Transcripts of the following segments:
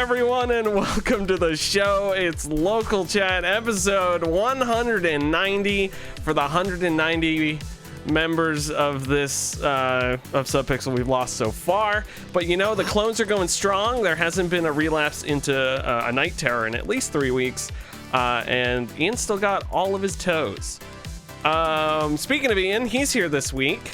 everyone, and welcome to the show. It's Local Chat episode 190 for the 190 members of this of Subpixel we've lost so far. But you know, the clones are going strong. There hasn't been a relapse into a night terror in at least 3 weeks, and Ian's still got all of his toes. Speaking of Ian, he's here this week.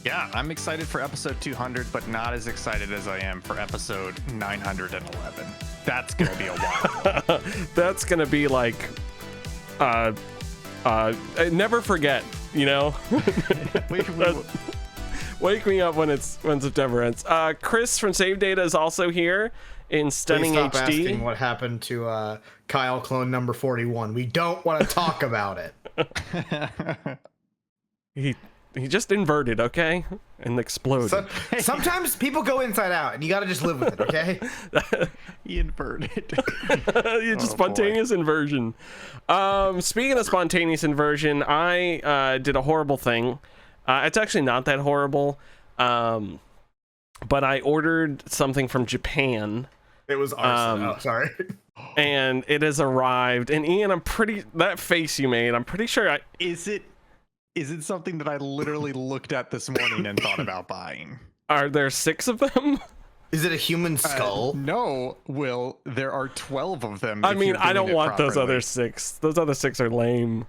Yeah, I'm excited for episode 200, but not as excited as I am for episode 911. That's gonna be a while. That's gonna be like never forget, you know. Wake me up when September ends. Chris from Save Data is also here in stunning Please stop HD. asking what happened to Kyle clone number 41. We don't want to talk about it. He just inverted, okay, and exploded. Sometimes people go inside out, and you got to just live with it, okay? He inverted. Just spontaneous inversion. Speaking of spontaneous inversion, I did a horrible thing. It's actually not that horrible, but I ordered something from Japan. It was arson. Oh, sorry. And it has arrived. And Ian, that face you made, I'm pretty sure Is it something that I literally looked at this morning and thought about buying? Are there 6 of them? Is it a human skull? No, Will. There are 12 of them. I mean, I don't want those other 6. Those other 6 are lame.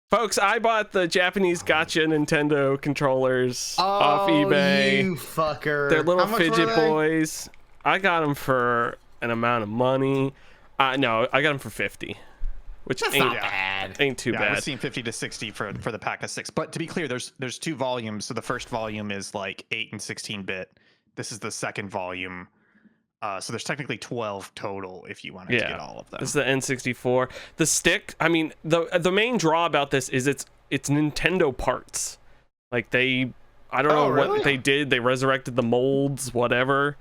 Folks, I bought the Japanese gotcha Nintendo controllers off eBay. You fucker. They're little fidget boys. I got them for an amount of money. No, I got them for 50. Which That's not bad. Ain't too bad. I was seeing 50 to 60 for the pack of 6. But to be clear, there's 2 volumes. So the first volume is like 8 and 16-bit. This is the second volume. So there's technically 12 total if you wanted to get all of them. This is the N64. The stick, I mean, the main draw about this is it's Nintendo parts. Like I don't know what they did. They resurrected the molds, whatever.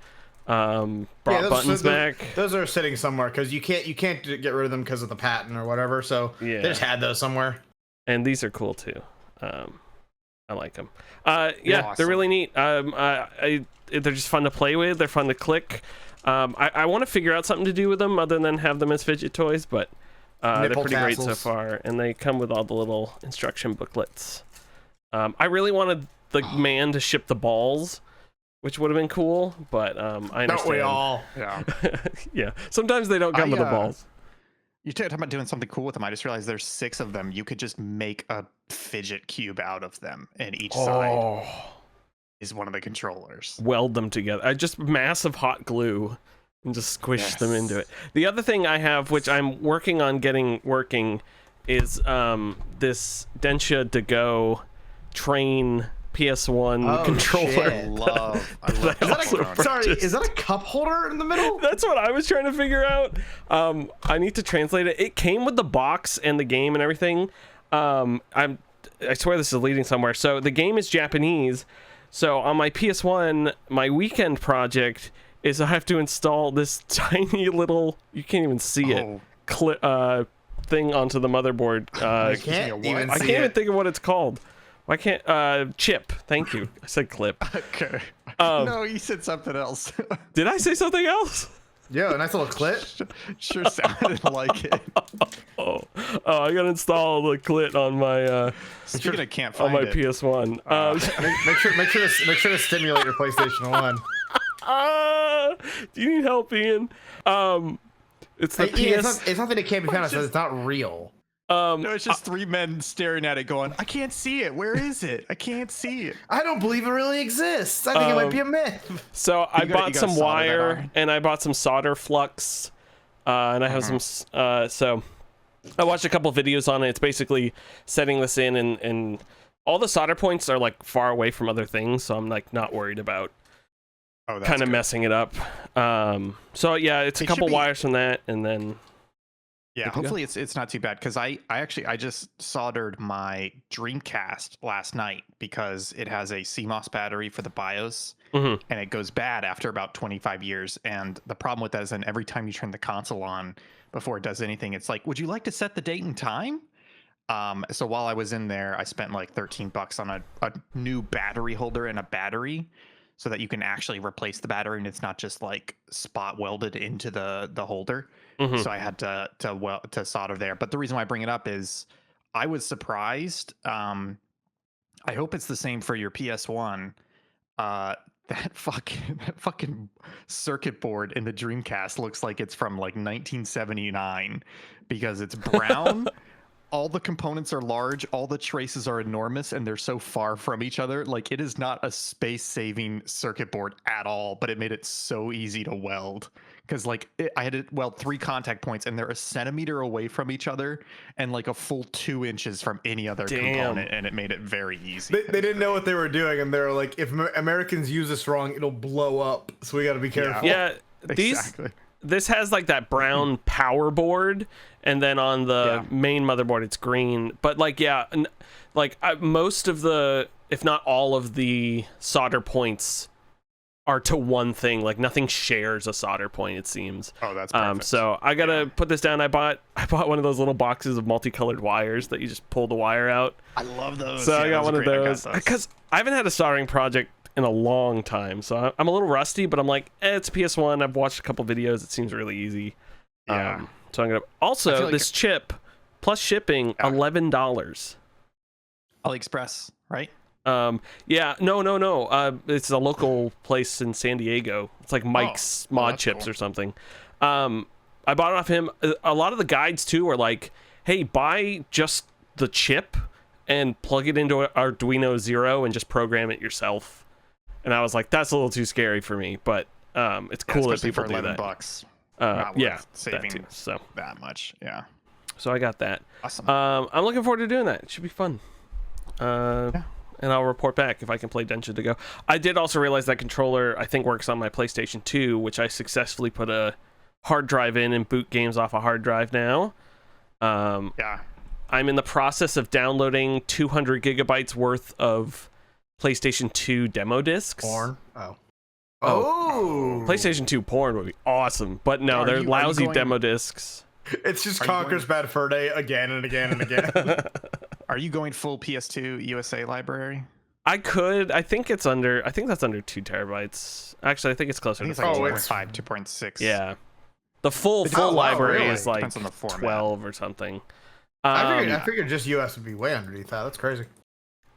Brought buttons back. Those are sitting somewhere because you can't get rid of them because of the patent or whatever. So they just had those somewhere. And these are cool too. I like them. Awesome. They're really neat. They're just fun to play with. They're fun to click. I want to figure out something to do with them other than have them as fidget toys, but they're pretty great so far. And they come with all the little instruction booklets. I really wanted the man to ship the balls, which would have been cool, but I understand. Don't we all? Yeah. Yeah. Sometimes they don't come with the balls. You're talking about doing something cool with them. I just realized there's 6 of them. You could just make a fidget cube out of them, and each side is one of the controllers. Weld them together. I just massive hot glue and just squish them into it. The other thing I have, which I'm working on getting working, is this Densha to Go train PS1 controller. I love Is that a cup holder in the middle? That's what I was trying to figure out. I need to translate it. It came with the box and the game and everything. I swear this is leading somewhere. So the game is Japanese. So on my PS1, my weekend project is I have to install this tiny little, you can't even see it, thing onto the motherboard. I can't even think of what it's called. Why can't chip? Thank you. I said clip. Okay. No, you said something else. Did I say something else? Yeah, a nice little clit. Sure sounded like it. Oh, I gotta install the clit on my Speaking of can't find on my PS1. Make sure to stimulate your PlayStation 1. Do you need help, Ian? It's the PS. It's nothing that can't be found. It says it's not real. No, it's just 3 men staring at it going, I can't see it. Where is it? I can't see it. I don't believe it really exists. I think it might be a myth. So I bought some wire and I bought some solder flux, and I have some. So I watched a couple videos on it. It's basically setting this in, and all the solder points are like far away from other things, so I'm like not worried about kind of messing it up. So yeah, it's a couple wires from that, and then. Yeah, hopefully it's not too bad, because I just soldered my Dreamcast last night because it has a CMOS battery for the BIOS, and it goes bad after about 25 years. And the problem with that is then every time you turn the console on before it does anything, it's like, would you like to set the date and time? So while I was in there, I spent like $13 on a new battery holder and a battery. so that you can actually replace the battery and it's not just like spot welded into the holder. So I had to solder there. But the reason why I bring it up is I was surprised. I hope it's the same for your PS1. That fucking circuit board in the Dreamcast looks like it's from like 1979 because it's brown. All the components are large, all the traces are enormous, and they're so far from each other. Like, it is not a space-saving circuit board at all, but it made it so easy to weld. Because, like, I had to weld 3 contact points, and they're a centimeter away from each other, and like a full 2 inches from any other component, and it made it very easy. They didn't know what they were doing, and they're like, if Americans use this wrong, it'll blow up. So we got to be careful. Yeah, exactly. This has like that brown power board, and then on the main motherboard it's green. But like, most of the, if not all of the solder points are to one thing. Like, nothing shares a solder point, it seems. Oh, that's perfect. So I gotta put this down. I bought one of those little boxes of multicolored wires that you just pull the wire out. I love those. So I got one of those because I haven't had a soldering project in a long time, so I'm a little rusty, but I'm like, it's PS1. I've watched a couple videos. It seems really easy. Yeah. So I'm gonna also like this chip plus shipping $11. AliExpress, right? No. It's a local place in San Diego. It's like Mike's Mod Chips cool. or something. I bought it off him. A lot of the guides too are like, hey, buy just the chip and plug it into Arduino Zero and just program it yourself. And I was like, that's a little too scary for me, but it's cool that people for do that. $11. Not worth saving that too, so that much. Yeah. So I got that. Awesome. I'm looking forward to doing that. It should be fun. And I'll report back if I can play Densha to go. I did also realize that controller I think works on my PlayStation 2, which I successfully put a hard drive in and boot games off a hard drive now. I'm in the process of downloading 200 gigabytes worth of PlayStation 2 demo discs. Porn. PlayStation 2 porn would be awesome, but no, they're lousy demo discs. It's just Conker's Bad Fur Day again and again and again. Are you going full PS2 USA library? I could. I think that's under 2 terabytes. Actually, I think it's closer to 2.5, 2.6. Yeah. The full library is like 12 or something. I figured just US would be way underneath that. That's crazy.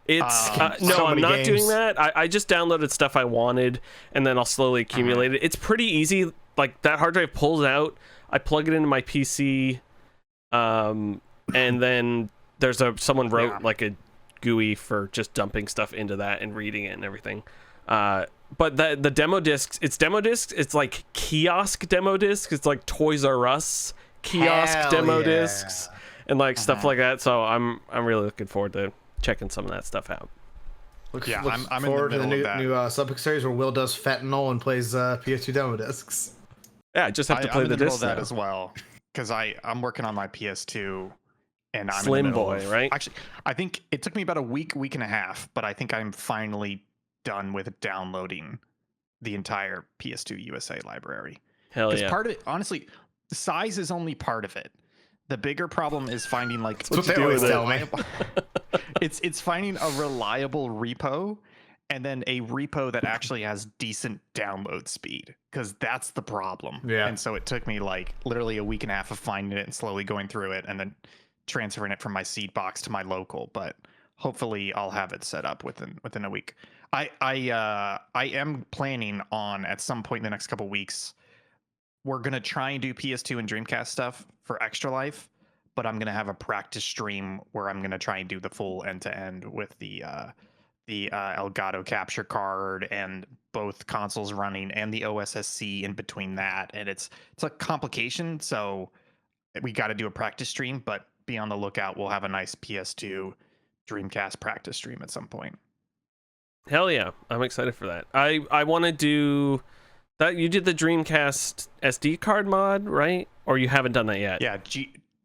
It's no, I'm not doing that. I just downloaded stuff I wanted, and then I'll slowly accumulate it. It's pretty easy. Like, that hard drive pulls out, I plug it into my PC, and then there's someone wrote like a GUI for just dumping stuff into that and reading it and everything. But the demo discs, it's like kiosk demo discs. It's like Toys R Us kiosk demo discs and like stuff like that. So I'm really looking forward to checking some of that stuff out. I'm forward to the new Subject series where Will does fentanyl and plays PS2 demo discs. Yeah, I just have to play the discs that as well, because I'm working on my PS2 and I'm Slim in the middle Boy, of, right? Actually, I think it took me about a week and a half, but I think I'm finally done with downloading the entire PS2 USA library. Hell yeah! Part of it, honestly, the size is only part of it. The bigger problem is finding like That's what they always tell me. It's finding a reliable repo, and then a repo that actually has decent download speed, because that's the problem. Yeah. And so it took me like literally a week and a half of finding it and slowly going through it and then transferring it from my seed box to my local. But hopefully I'll have it set up within a week. I am planning on at some point in the next couple weeks, we're gonna try and do PS2 and Dreamcast stuff for Extra Life, but I'm gonna have a practice stream where I'm gonna try and do the full end to end with the Elgato capture card and both consoles running and the OSSC in between that. And it's a complication, so we got to do a practice stream, but be on the lookout. We'll have a nice PS2 Dreamcast practice stream at some point. Hell yeah, I'm excited for that. I want to do that. You did the Dreamcast SD card mod, right? Or you haven't done that yet? Yeah,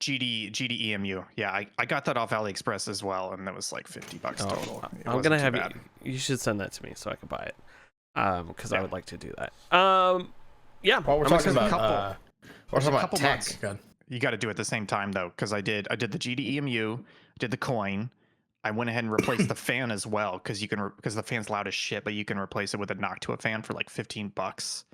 GDEMU. Yeah, I got that off AliExpress as well, and that was like $50 total. I'm gonna have you should send that to me so I can buy it, because I would like to do that. Yeah. Well, we're talking about tech. You got to do it at the same time though, because I did the GDEMU, did the coin, I went ahead and replaced the fan as well because because the fan's loud as shit, but you can replace it with a knock to a fan for like $15.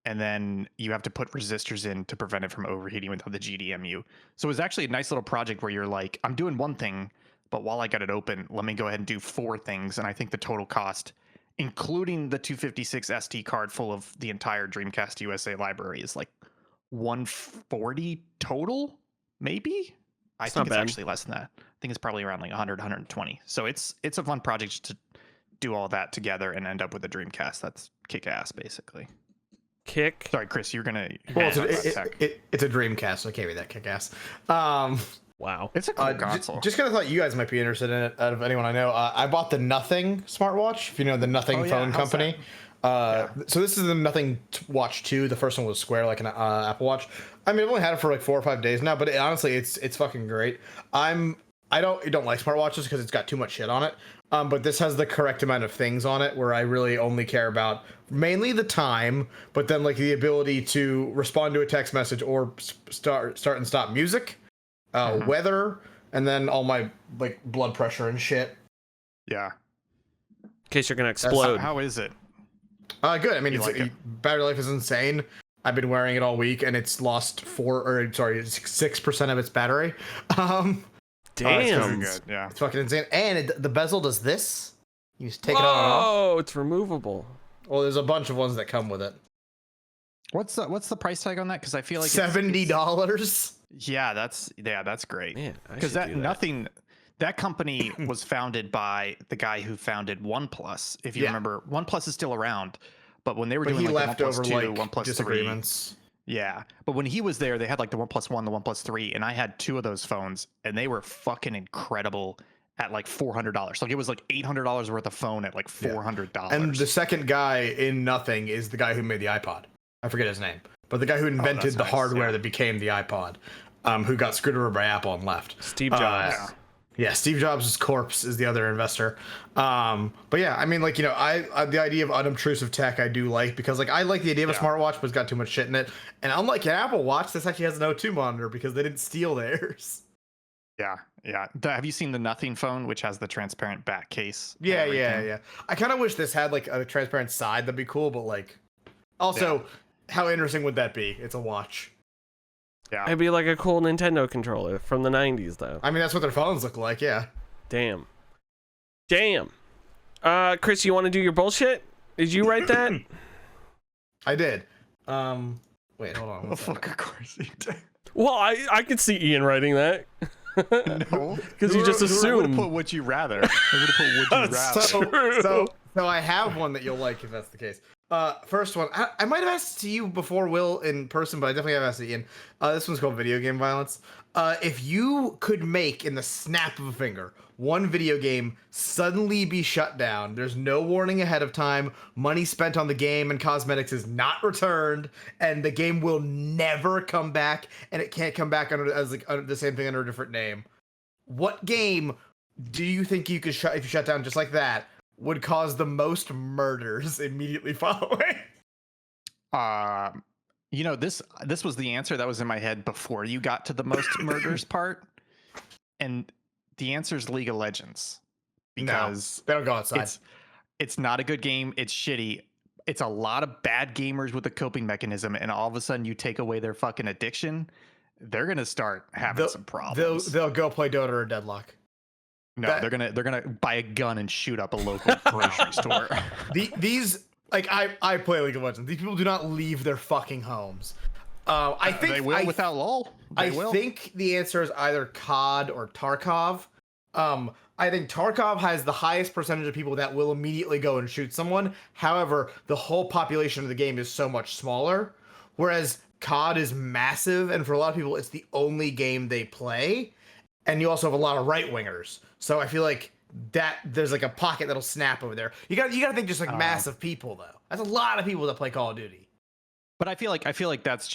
And then you have to put resistors in to prevent it from overheating without the GDMU. So it was actually a nice little project where you're like, I'm doing one thing, but while I got it open, let me go ahead and do 4 things. And I think the total cost, including the 256 SD card full of the entire Dreamcast USA library, is like 140 total, maybe? I think it's actually less than that. I think it's probably around like 100, 120. So it's a fun project to do all that together and end up with a Dreamcast that's kick ass, basically. Sorry, Chris, you're gonna. Well, it's a Dreamcast, so I can't be that kick ass. Wow, it's a cool console. Just kind of thought you guys might be interested in it. Out of anyone I know, I bought the Nothing smartwatch. If you know the Nothing phone company. So this is the Nothing Watch 2. The first one was square, like an Apple Watch. I mean, I've only had it for like 4 or 5 days now, but honestly, it's fucking great. I don't like smartwatches because it's got too much shit on it. But this has the correct amount of things on it where I really only care about mainly the time, but then like the ability to respond to a text message or start and stop music, weather, and then all my like blood pressure and shit. Yeah. In case you're gonna explode. How is it? Good. I mean, battery life is insane. I've been wearing it all week, and it's lost 6% of its battery. Damn. Good. Yeah. It's fucking insane. And the bezel does this. You just take it on and off. Oh, it's removable. Well, there's a bunch of ones that come with it. What's the price tag on that? Because I feel like $70. Yeah, that's great. Man, because that company was founded by the guy who founded OnePlus. If you remember, OnePlus is still around, but when they were doing like the OnePlus 2, OnePlus disagreements. 3, yeah, but when he was there, they had like the OnePlus 1, the OnePlus 3, and I had 2 of those phones, and they were fucking incredible at like $400. Like it was like $800 worth of phone at like $400. And the second guy in Nothing is the guy who made the iPod. I forget his name, but the guy who invented the hardware that became the iPod, who got screwed over by Apple and left. Steve Jobs. Yeah, Steve Jobs' corpse is the other investor. But yeah, I mean, like, you know, I the idea of unobtrusive tech I do like, because like I like the idea of a smartwatch, but it's got too much shit in it. And unlike an Apple Watch, this actually has an O2 monitor because they didn't steal theirs. Yeah. Have you seen the Nothing phone, which has the transparent back case? Yeah. I kind of wish this had like a transparent side. That'd be cool, but like, also, how interesting would that be? It's a watch. Yeah. It'd be like a cool Nintendo controller from the 90s, though. I mean, that's what their phones look like, yeah. Damn. Chris, you want to do your bullshit? Did you write that? I did. Wait, hold on. Oh, fuck, of course you did. Well, I could see Ian writing that. No. Because you just assumed. I would have put would you rather. So I have one that you'll like if that's the case. First one, I might have asked to you before, Will, in person, but I definitely have asked to Ian. This one's called Video Game Violence. If you could make, in the snap of a finger, one video game suddenly be shut down, there's no warning ahead of time, money spent on the game and cosmetics is not returned, and the game will never come back, and it can't come back under the same thing under a different name, what game do you think you could if you shut down just like that, would cause the most murders immediately following? You know, this was the answer that was in my head before you got to the most murders part, and the answer is League of Legends, because they don't go outside. It's not a good game. It's shitty. It's a lot of bad gamers with a coping mechanism, and all of a sudden you take away their fucking addiction, they're gonna start having some problems. They'll go play Dota or Deadlock. No, they're gonna buy a gun and shoot up a local grocery store. These like I play League of Legends. These people do not leave their fucking homes. I think they will without LOL. I think the answer is either COD or Tarkov. I think Tarkov has the highest percentage of people that will immediately go and shoot someone. However, the whole population of the game is so much smaller, whereas COD is massive, and for a lot of people, it's the only game they play. And you also have a lot of right wingers, so I feel like that there's like a pocket that'll snap over there. You got to think just like massive people though. That's a lot of people that play Call of Duty. But I feel like that's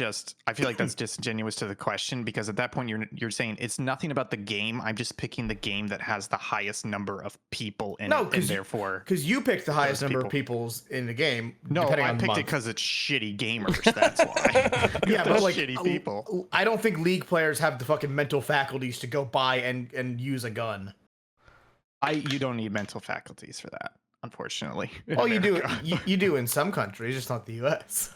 disingenuous to the question, because at that point you're saying it's nothing about the game. I'm just picking the game that has the highest number of people in it, and therefore because you picked the highest number of peoples in the game. No, I picked it because it's shitty gamers. That's why. Yeah, but like shitty people. I don't think League players have the fucking mental faculties to go buy and use a gun. You don't need mental faculties for that, unfortunately. Oh, you do. You do in some countries, just not the U.S.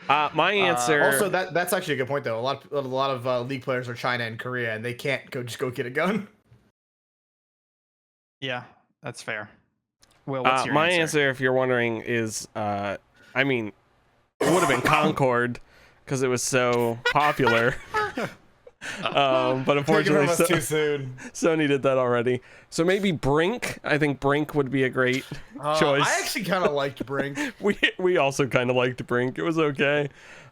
My answer. Also, that's actually a good point, though. A lot of League players are China and Korea, and they can't go get a gun. Yeah, that's fair. Well, what's your my answer, if you're wondering, is I mean, it would have been Concord because it was so popular. But unfortunately, too soon. Sony did that already. So maybe Brink. I think Brink would be a great choice. I actually kind of liked Brink. we also kind of liked Brink. It was okay.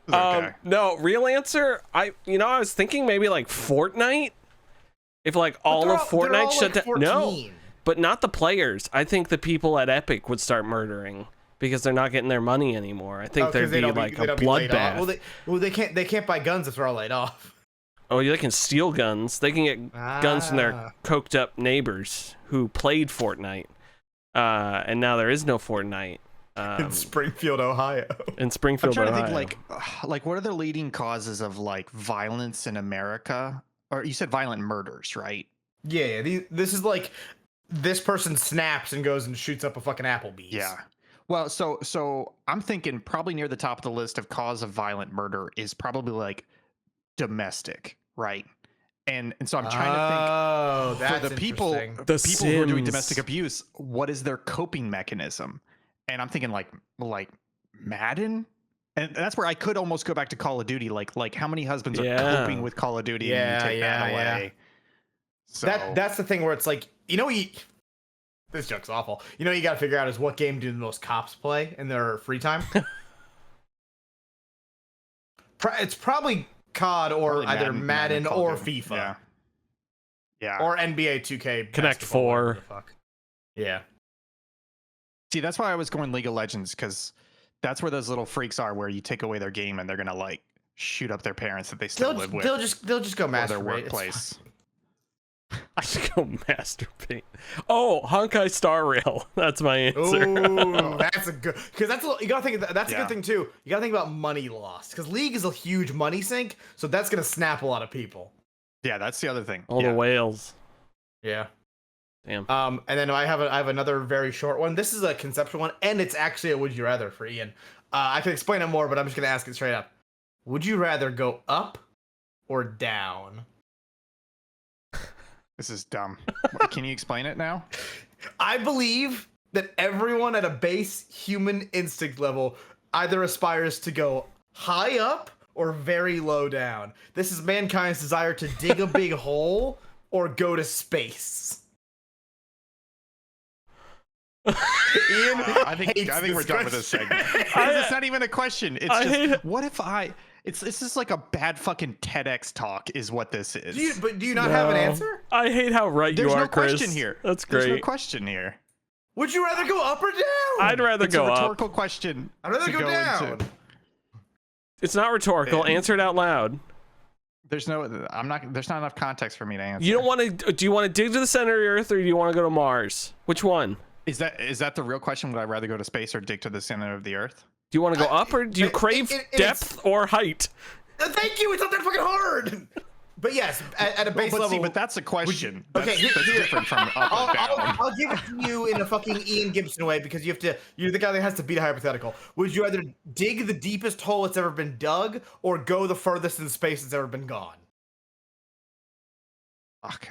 No, real answer. I was thinking maybe like Fortnite. If like all of Fortnite shut down. No, but not the players. I think the people at Epic would start murdering because they're not getting their money anymore. I think there'd be like a bloodbath. Well, they can't buy guns if they're all laid off. Oh, they can steal guns. They can get guns from their coked up neighbors who played Fortnite. And now there is no Fortnite. In Springfield, Ohio. In Springfield, Ohio. I'm trying to think, like what are the leading causes of like violence in America? Or you said violent murders, right? Yeah. This is like this person snaps and goes and shoots up a fucking Applebee's. Yeah. Well, so I'm thinking probably near the top of the list of cause of violent murder is probably like domestic, right? And so I'm trying to think for the people who are doing domestic abuse, what is their coping mechanism? And I'm thinking like Madden, and that's where I could almost go back to Call of Duty. Like how many husbands are coping with Call of Duty and you take that away? So that's the thing where it's like, this joke's awful. You got to figure out is what game do the most cops play in their free time? It's probably COD or either Madden or FIFA. Yeah. Or NBA 2K. Connect 4. Yeah. See, that's why I was going League of Legends, because that's where those little freaks are, where you take away their game and they're gonna like shoot up their parents that they still live with. They'll just go masturbate. Their workplace. I should go masturbate. Oh, Honkai Star Rail. That's my answer. Ooh, that's a good, because you gotta think that's a good thing too. You gotta think about money lost, because League is a huge money sink, so that's gonna snap a lot of people. Yeah, that's the other thing. All the whales. Yeah. Damn. And then I have another very short one. This is a conceptual one, and it's actually a would you rather for Ian. I can explain it more, but I'm just gonna ask it straight up. Would you rather go up or down? This is dumb. Can you explain it now? I believe that everyone at a base human instinct level either aspires to go high up or very low down. This is mankind's desire to dig a big hole or go to space. Ian, I think we're done with this segment. It's not even a question. It's just, what if this is like a bad fucking TEDx talk is what this is. Do you not have an answer? I hate how right you are, Chris. There's no question here. That's great. There's no question here. Would you rather go up or down? I'd rather go up. It's a rhetorical question. I'd rather go down. It's not rhetorical. Answer it out loud. There's not enough context for me to answer. You don't want to. Do you want to dig to the center of the Earth, or do you want to go to Mars? Which one? Is that the real question? Would I rather go to space or dig to the center of the Earth? Do you want to go up, or do you crave depth or height? Thank you. It's not that fucking hard. But yes, at a base level. See, but that's a question. Okay, that's different from up and down. I'll give it to you in a fucking Ian Gibson way, because you're the guy that has to beat a hypothetical. Would you either dig the deepest hole that's ever been dug or go the furthest in space that's ever been gone?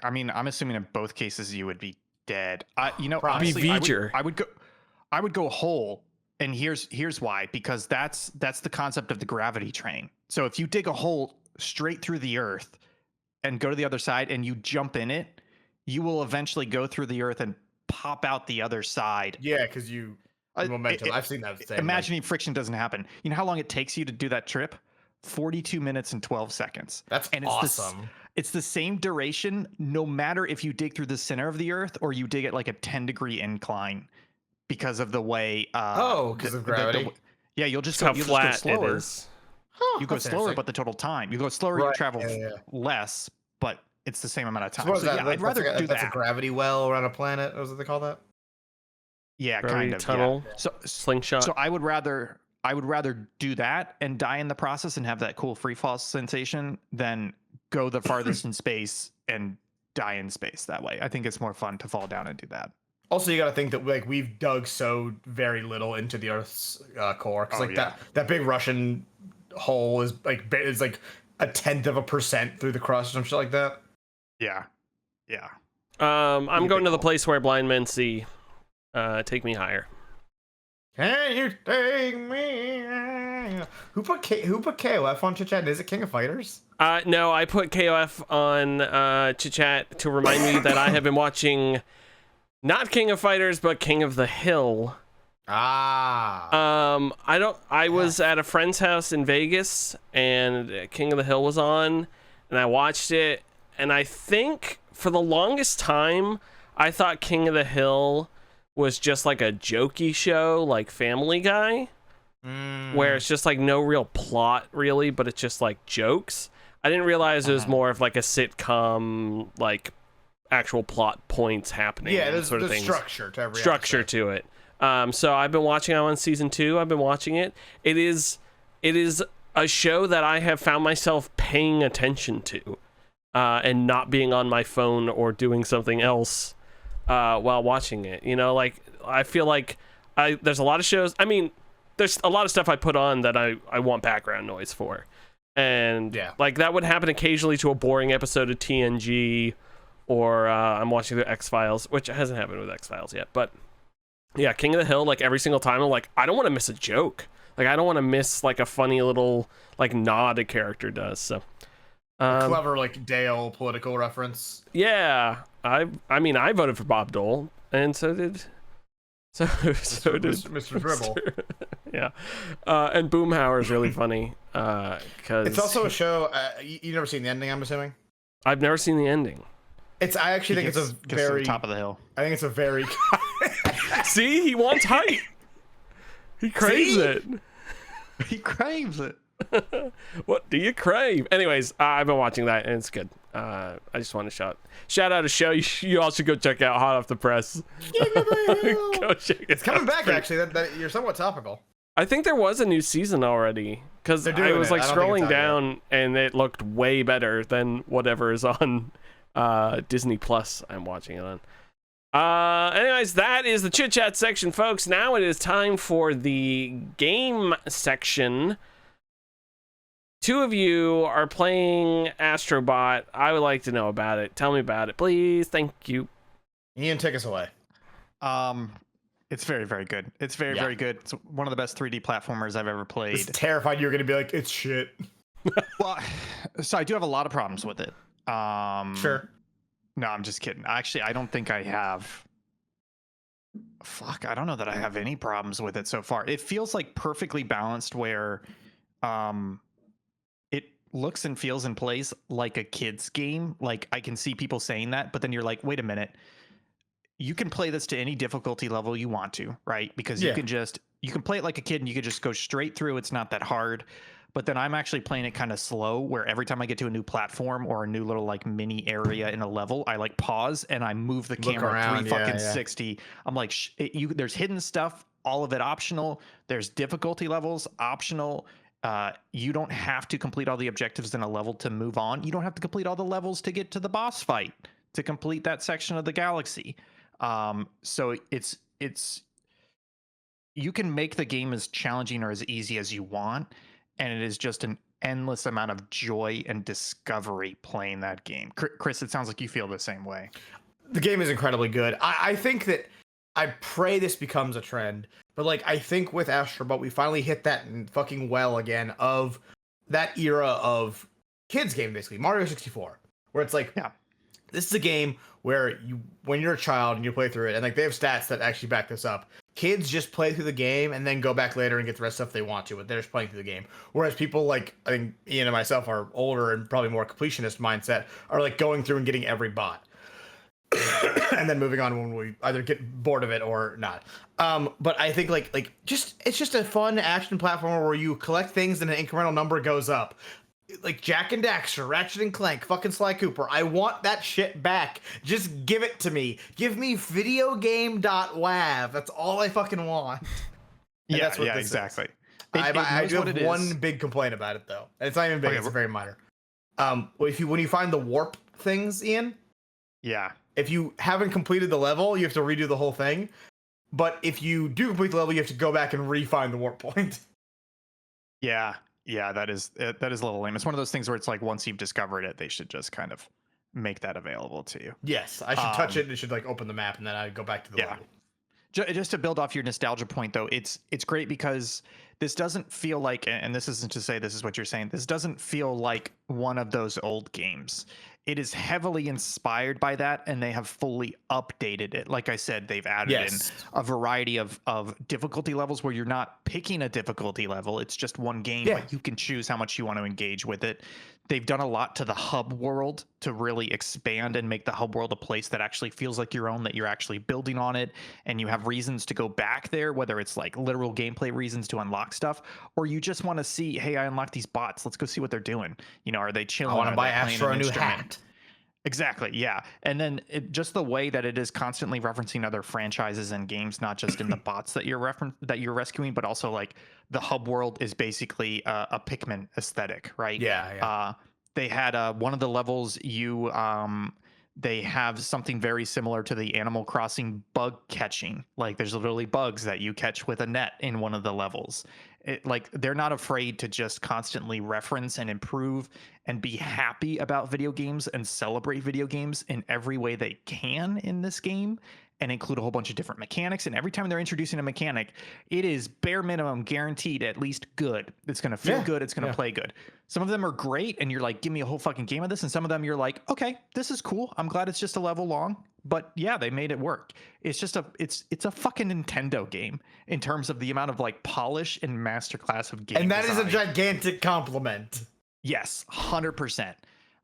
I mean, I'm assuming in both cases you would be dead. Honestly, I would go whole, and here's why. Because that's the concept of the gravity train. So if you dig a hole straight through the Earth and go to the other side and you jump in it, you will eventually go through the Earth and pop out the other side. Yeah, because momentum. I've seen that. Imagining friction doesn't happen. You know how long it takes you to do that trip? 42 minutes and 12 seconds. That's awesome. It's the same duration no matter if you dig through the center of the Earth or you dig at like a 10-degree incline, because of the way because of gravity. You'll just go slower. It is. You go slower, but the total time. You go slower, you travel less, but it's the same amount of time. So I'd rather do that. That's a gravity well around a planet. Is what they call that? Yeah, gravity kind of. Tunnel. Yeah. So slingshot. So I would rather do that and die in the process and have that cool free fall sensation than go the farthest in space and die in space that way. I think it's more fun to fall down and do that. Also, you got to think that like we've dug so very little into the Earth's core, because that big Russian hole is like 0.1% through the crust or some shit like that. Yeah. I'm going to the place where blind men see. Take me higher. Can you take me? Who put KOF on Chit-Chat? Is it King of Fighters? No, I put KOF on Chit-Chat to remind me that I have been watching not King of Fighters, but King of the Hill. I was at a friend's house in Vegas, and King of the Hill was on, and I watched it, and I think for the longest time, I thought King of the Hill was just like a jokey show, like Family Guy, where it's just like no real plot really, but it's just like jokes. I didn't realize it was more of like a sitcom, like actual plot points happening. Yeah, there's sort of things. Structure to every structure episode. to it. So I've been watching. I'm on season 2. I've been watching it. It is a show that I have found myself paying attention to, and not being on my phone or doing something else while watching it. You know, like I feel like there's a lot of shows. I mean, there's a lot of stuff I put on that I want background noise for, and like that would happen occasionally to a boring episode of TNG, or I'm watching the X-Files, which hasn't happened with X-Files yet, but. Yeah, King of the Hill, like every single time I'm like, I don't want to miss a joke. Like I don't want to miss like a funny little like nod a character does. So clever like Dale political reference. Yeah. I mean I voted for Bob Dole, and so did Mr. Dribble. Yeah. And Boomhauer is really funny. Cause it's also a show you never seen the ending, I'm assuming? I've never seen the ending. I actually think it's a very top of the hill. I think it's a very See, he wants height. He craves it. He craves it. What do you crave? Anyways, I've been watching that, and it's good. I just want to shout out a show you all should go check out, Hot Off the Press. Go check it It's coming back, actually. That you're somewhat topical. I think there was a new season already, because I was like scrolling down, and it looked way better than whatever is on Disney Plus. I'm watching it on. Anyways, that is the chit chat section, folks. Now it is time for the game section. 2 of you are playing Astrobot. I would like to know about it. Tell me about it, please. Thank you. Ian, take us away. It's very, very good. It's very, very good. It's one of the best 3D platformers I've ever played. I was terrified you were going to be like, it's shit. Well, so I do have a lot of problems with it. Sure. No, I'm just kidding. Actually, I don't think I have. Fuck, I don't know that I have any problems with it so far. It feels like perfectly balanced where it looks and feels and plays like a kid's game. Like I can see people saying that, but then you're like, wait a minute. You can play this to any difficulty level you want to, right? Because you can play it like a kid and you can just go straight through. It's not that hard. But then I'm actually playing it kind of slow, where every time I get to a new platform or a new little like mini area in a level, I like pause and I move the camera around, 360. I'm like, there's hidden stuff, all of it optional. There's difficulty levels optional. You don't have to complete all the objectives in a level to move on. You don't have to complete all the levels to get to the boss fight to complete that section of the galaxy. So it's you can make the game as challenging or as easy as you want. And it is just an endless amount of joy and discovery playing that game. Chris, it sounds like you feel the same way. The game is incredibly good. I think that I pray this becomes a trend, but like I think with Astrobot we finally hit that fucking well again of that era of kids game, basically Mario 64, where it's like, this is a game where when you're a child and you play through it, and like they have stats that actually back this up. Kids just play through the game and then go back later and get the rest of stuff they want to, but they're just playing through the game. Whereas people like, I think Ian and myself are older and probably more completionist mindset, are like going through and getting every bot. And then moving on when we either get bored of it or not. But I think it's just a fun action platformer where you collect things and an incremental number goes up. Like Jak and Daxter, Ratchet and Clank, fucking Sly Cooper. I want that shit back. Just give it to me. Give me videogame.wav. That's all I fucking want. And that's what this exactly. I do have one big complaint about it though. And it's not even big, it's very minor. When you find the warp things, Ian, Yeah. If you haven't completed the level, you have to redo the whole thing. But if you do complete the level, you have to go back and refine the warp point. Yeah. Yeah, that is a little lame. It's one of those things where it's like once you've discovered it, they should just kind of make that available to you. Yes, I should touch it and it should like open the map and then I go back to the level. Just to build off your nostalgia point, though, it's great because this doesn't feel like, and this isn't to say this is what you're saying, this doesn't feel like one of those old games. It is heavily inspired by that, and they have fully updated it. Like I said, they've added in a variety of difficulty levels where you're not picking a difficulty level. It's just one game, but you can choose how much you want to engage with it. They've done a lot to the hub world to really expand and make the hub world a place that actually feels like your own, that you're actually building on it, and you have reasons to go back there, whether it's like literal gameplay reasons to unlock stuff, or you just want to see, hey, I unlocked these bots. Let's go see what they're doing. You know, are they chilling? I want to buy Astro a new hat. Exactly, yeah. And then just the way that it is constantly referencing other franchises and games, not just in the bots that you're rescuing, but also like the hub world is basically a Pikmin aesthetic, right? Yeah. They had one of the levels they have something very similar to the Animal Crossing bug catching. Like there's literally bugs that you catch with a net in one of the levels. Like they're not afraid to just constantly reference and improve and be happy about video games and celebrate video games in every way they can in this game, and include a whole bunch of different mechanics. And every time they're introducing a mechanic, it is bare minimum guaranteed at least good. It's going to feel good. It's going to play good. Some of them are great, and you're like, give me a whole fucking game of this. And some of them you're like, okay, this is cool. I'm glad it's just a level long. But yeah, they made it work. It's just it's a fucking Nintendo game in terms of the amount of like polish and masterclass of game. And that design. is a gigantic compliment. Yes, 100%.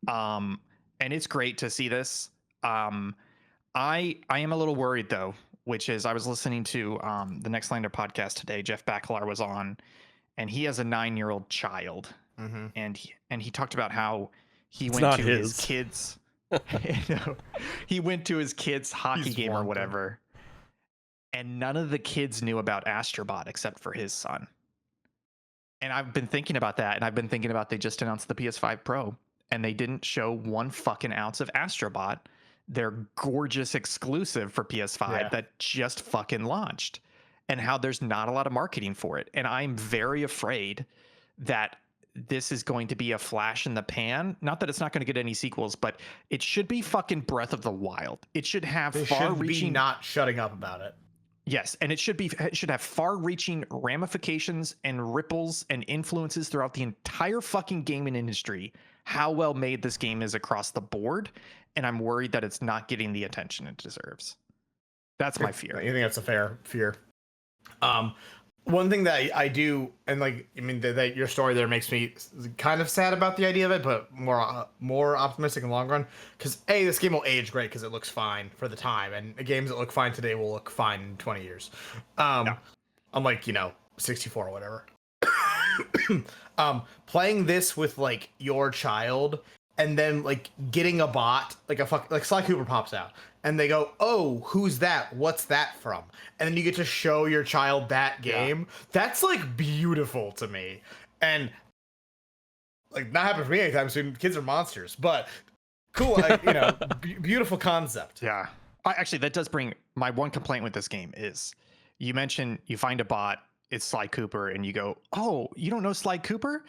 And it's great to see this. I am a little worried though, which is I was listening to the Next Lander podcast today. Jeff Bakalar was on, and he has a 9-year-old child, and he talked about how he went to his kids. He went to his kid's hockey game or whatever, and none of the kids knew about Astrobot except for his son. And I've been thinking about that, and I've been thinking about they just announced the PS5 Pro, and they didn't show 1 fucking ounce of Astrobot, their gorgeous exclusive for PS5 that just fucking launched, and how there's not a lot of marketing for it. And I'm very afraid that this is going to be a flash in the pan. Not that it's not going to get any sequels, but it should be fucking Breath of the Wild. It should have far-reaching, not shutting up about it. Yes, and it should have far-reaching ramifications and ripples and influences throughout the entire fucking gaming industry. How well made this game is across the board, and I'm worried that it's not getting the attention it deserves. That's my fear. You think that's a fair fear? One thing that I do, and like, I mean, that your story there makes me kind of sad about the idea of it, but more optimistic in the long run. Because this game will age great because it looks fine for the time, and games that look fine today will look fine in 20 years. Unlike 64 or whatever. Playing this with like your child, and then like getting a bot, like Sly Cooper pops out, and they go, "Oh, who's that? What's that from?" And then you get to show your child that game. Yeah. That's like beautiful to me, and like not happening for me anytime soon. Kids are monsters, but cool. Beautiful concept. Yeah, actually, that does bring my one complaint with this game is you mentioned you find a bot, it's Sly Cooper, and you go, "Oh, you don't know Sly Cooper?"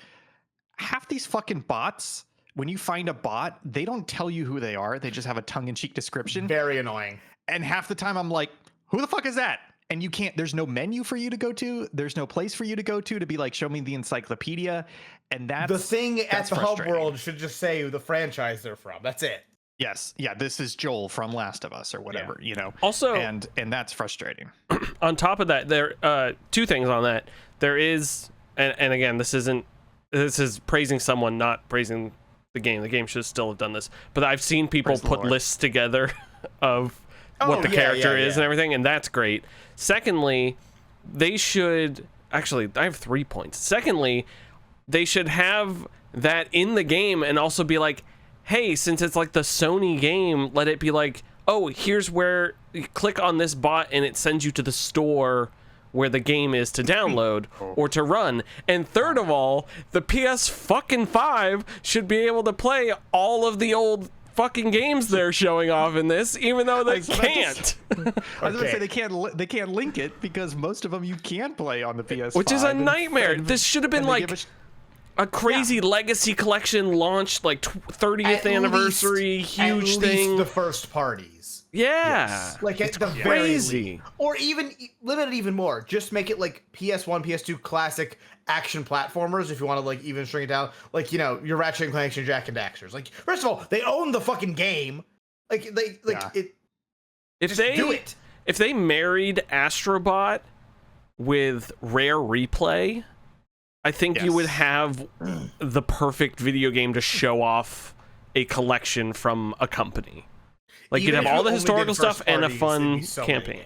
Half these fucking bots, when you find a bot, they don't tell you who they are. They just have a tongue-in-cheek description. Very annoying. And half the time I'm like, who the fuck is that? And you can't, there's no menu for you to go to. There's no place for you to go to be like, show me the encyclopedia. And that's the thing at the hub world should just say the franchise they're from. That's it. Yes. Yeah. This is Joel from Last of Us or whatever, Also, and that's frustrating. On top of that, there, 2 things on that. There is, and again, this is praising someone, not praising the game. The game should still have done this. But I've seen people put lists together of what the character is and everything, and that's great. Secondly, they should... Actually, I have 3 points. Secondly, they should have that in the game and also be like, hey, since it's like the Sony game, let it be like, oh, here's where you click on this bot and it sends you to the store where the game is to download or to run. And third of all, the PS fucking 5 should be able to play all of the old fucking games they're showing off in this, even though they can't. I was gonna say they can't link it because most of them you can play on the PS5, which is a nightmare. This should have been like a crazy Legacy Collection launch, like 30th anniversary, huge at thing. Least the first parties. Yeah, Like at the crazy. very least. Or even limit it even more. Just make it like PS1, PS2 classic action platformers. If you want to like even string it down, like your Ratchet and Clank and Jack and Daxters. Like first of all, they own the fucking game. Like it. If they do it. If they married Astrobot with Rare Replay, I think you would have the perfect video game to show off a collection from a company. Like you'd have all the historical stuff and a fun campaign.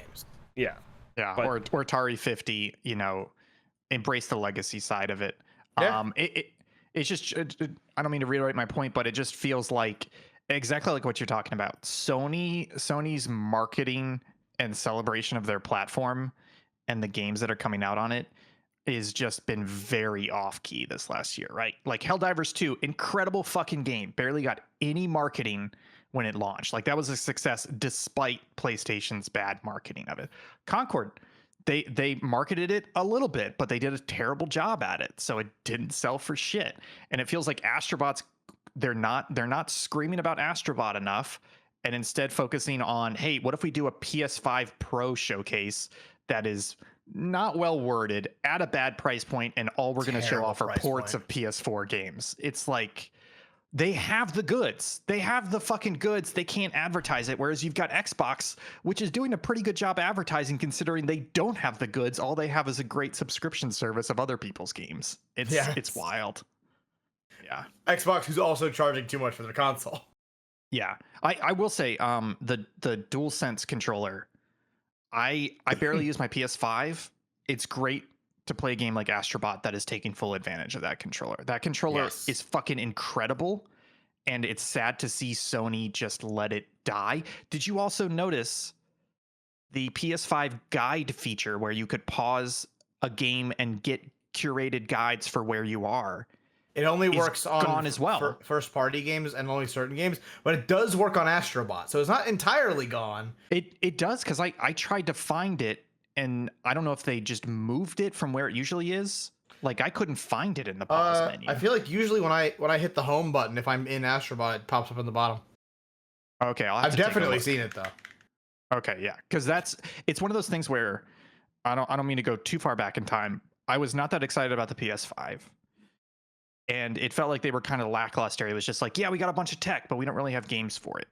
Yeah. But, or Atari 50, embrace the legacy side of it. Yeah. It's just, I don't mean to reiterate my point, but it just feels like exactly like what you're talking about. Sony's marketing and celebration of their platform and the games that are coming out on it is just been very off key this last year, right? Like Helldivers 2, incredible fucking game, barely got any marketing when it launched. Like that was a success despite PlayStation's bad marketing of it. Concord, they marketed it a little bit, but they did a terrible job at it, so it didn't sell for shit. And it feels like Astrobot's they're not screaming about Astrobot enough, and instead focusing on, hey, what if we do a PS5 Pro showcase that is not well worded at a bad price point, and all we're going to show off are ports of PS4 games. It's like they have the goods. They have the fucking goods. They can't advertise it. Whereas you've got Xbox, which is doing a pretty good job advertising considering they don't have the goods. All they have is a great subscription service of other people's games. It's wild. Yeah. Xbox, who's also charging too much for their console. Yeah. I will say, the DualSense controller, I barely use my PS5. It's great to play a game like Astrobot that is taking full advantage of that controller. That controller is fucking incredible, and it's sad to see Sony just let it die. Did you also notice the PS5 guide feature where you could pause a game and get curated guides for where you are? It only works on gone as well. First party games and only certain games, but it does work on Astrobot, so it's not entirely gone. It does, because I tried to find it, and I don't know if they just moved it from where it usually is. Like I couldn't find it in the pause menu. I feel like usually when I hit the home button, if I'm in Astrobot, it pops up in the bottom. Okay, I've definitely seen it though. Okay, yeah, because it's one of those things where I don't mean to go too far back in time. I was not that excited about the PS5. And it felt like they were kind of lackluster. It was just like, yeah, we got a bunch of tech, but we don't really have games for it,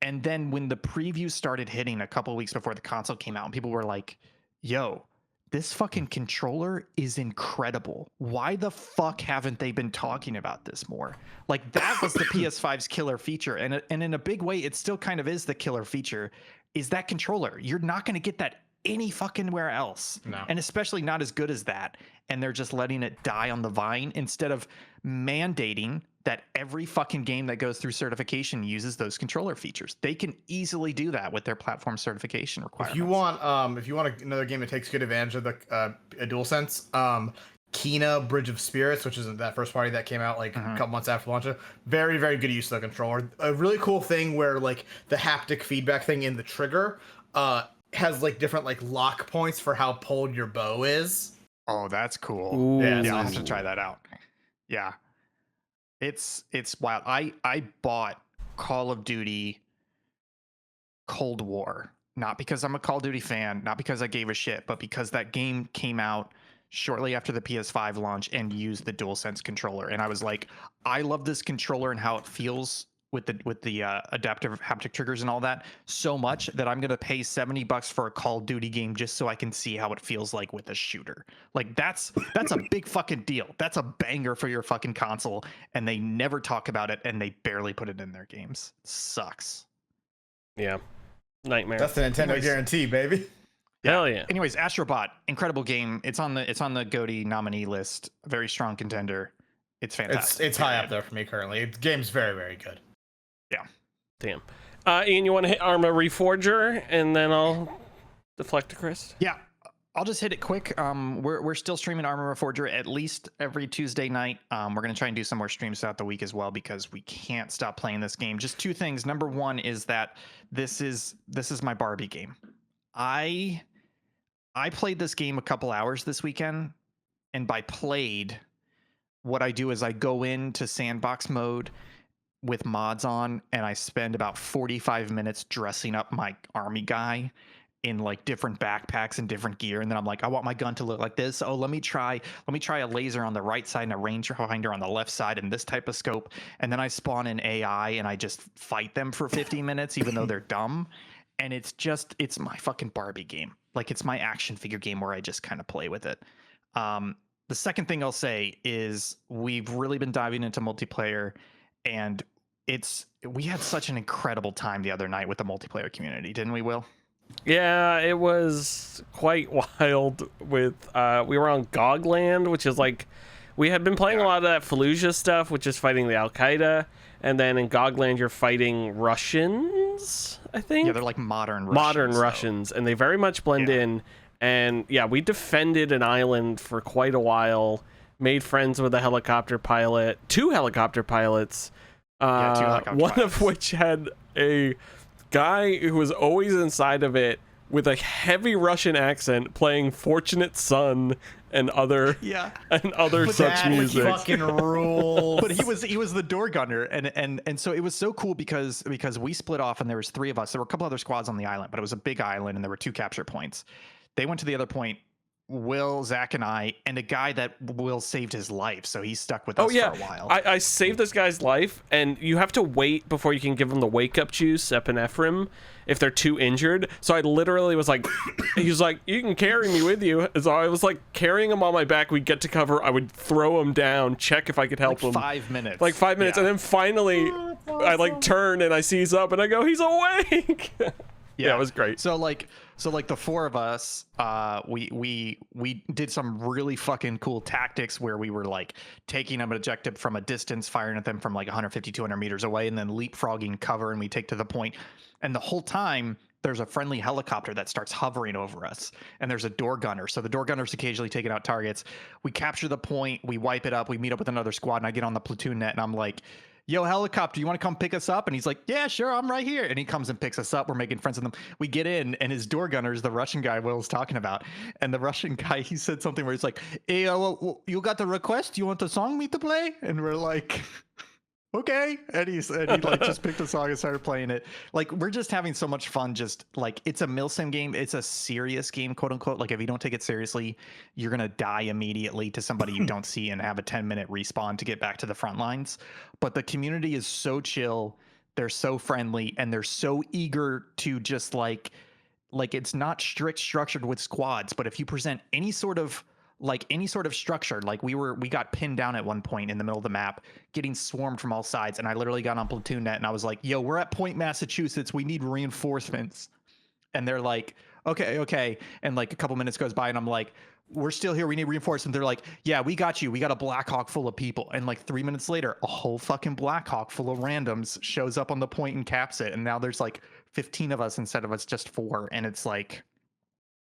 And then when the previews started hitting a couple of weeks before the console came out, and people were like, yo, this fucking controller is incredible. Why the fuck haven't they been talking about this more? Like that was the PS5's killer feature. And in a big way, it still kind of is the killer feature, is that controller. You're not going to get that any fucking where else. No. And especially not as good as that. And they're just letting it die on the vine instead of mandating that every fucking game that goes through certification uses those controller features. They can easily do that with their platform certification requirements. If you want another game that takes good advantage of the DualSense, Kena Bridge of Spirits, which is that first party that came out like a couple months after launch, very, very good use of the controller. A really cool thing where like the haptic feedback thing in the trigger has like different like lock points for how pulled your bow is. Oh, that's cool. Ooh. Yeah, I'll have to try that out. Yeah. It's wild. I bought Call of Duty Cold War, not because I'm a Call of Duty fan, not because I gave a shit, but because that game came out shortly after the PS5 launch and used the DualSense controller. And I was like, I love this controller and how it feels with the adaptive haptic triggers and all that so much that I'm going to pay $70 for a Call of Duty game just so I can see how it feels like with a shooter. Like that's a big fucking deal. That's a banger for your fucking console, and they never talk about it, and they barely put it in their games. It sucks. Yeah. Nightmare. That's the Nintendo guarantee, baby. Hell yeah. Anyways, Astrobot, incredible game. It's on the GOTY nominee list. A very strong contender. It's fantastic. It's high up there for me currently. The game's very, very good. Yeah. Damn. Ian, you want to hit Arma Reforger, and then I'll deflect to Chris? Yeah. I'll just hit it quick. We're still streaming Armor Reforger at least every Tuesday night. We're gonna try and do some more streams throughout the week as well because we can't stop playing this game. Just two things. Number one is that this is my Barbie game. I played this game a couple hours this weekend, and by played, what I do is I go into sandbox mode with mods on, and I spend about 45 minutes dressing up my army guy in like different backpacks and different gear, and then I'm like, I want my gun to look like this. Oh, let me try a laser on the right side and a rangefinder on the left side and this type of scope, and then I spawn an AI and I just fight them for 50 minutes even though they're dumb. And it's my fucking Barbie game. Like, it's my action figure game where I just kind of play with it. The second thing I'll say is we've really been diving into multiplayer, and we had such an incredible time the other night with the multiplayer community, didn't we, Will? Yeah, it was quite wild. With we were on Gogland, which is like, we had been playing a lot of that Fallujah stuff, which is fighting the Al Qaeda, and then in Gogland you're fighting Russians, I think. Yeah, they're like modern Russians, and they very much blend in. And yeah, we defended an island for quite a while, made friends with a helicopter pilot, two helicopter pilots, one of which had a guy who was always inside of it with a heavy Russian accent playing Fortunate Son and other such music. Fucking rules. But he was the door gunner, and so it was so cool because we split off and there was three of us. There were a couple other squads on the island, but it was a big island and there were 2 capture points. They went to the other point. Will, Zach, and I, and a guy that Will saved his life, so he stuck with us for a while. I saved this guy's life, and you have to wait before you can give him the wake-up juice, epinephrine, if they're too injured. So I literally was like, he was like, you can carry me with you. So I was like carrying him on my back. We'd get to cover. I would throw him down, check if I could help him. 5 minutes. Like 5 minutes, and then finally, I like turn and I see he's up, and I go, he's awake. Yeah, it was great. So like the 4 of us, we did some really fucking cool tactics where we were like taking an objective from a distance, firing at them from like 150, 200 meters away, and then leapfrogging cover, and we take to the point. And the whole time there's a friendly helicopter that starts hovering over us, and there's a door gunner. So the door gunner's occasionally taking out targets. We capture the point, we wipe it up, we meet up with another squad, and I get on the platoon net and I'm like, yo, helicopter, you want to come pick us up? And he's like, yeah, sure, I'm right here. And he comes and picks us up. We're making friends with him. We get in, and his door gunner is the Russian guy Will's talking about. And the Russian guy, he said something where he's like, hey, you got the request? You want the song me to play? And we're like, okay. And he like just picked a song and started playing it. Like, we're just having so much fun. Just like, it's a milsim game. It's a serious game, quote unquote. Like, if you don't take it seriously, you're going to die immediately to somebody you don't see and have a 10-minute respawn to get back to the front lines. But the community is so chill. They're so friendly, and they're so eager to just like it's not structured with squads, but if you present any sort of structure, like we got pinned down at one point in the middle of the map, getting swarmed from all sides, and I literally got on platoon net and I was like, yo, we're at Point, Massachusetts, we need reinforcements. And they're like, okay. And like a couple minutes goes by and I'm like, we're still here, we need reinforcements. They're like, yeah, we got you, we got a Blackhawk full of people. And like 3 minutes later, a whole fucking Blackhawk full of randoms shows up on the point and caps it, and now there's like 15 of us instead of us just 4. And it's like,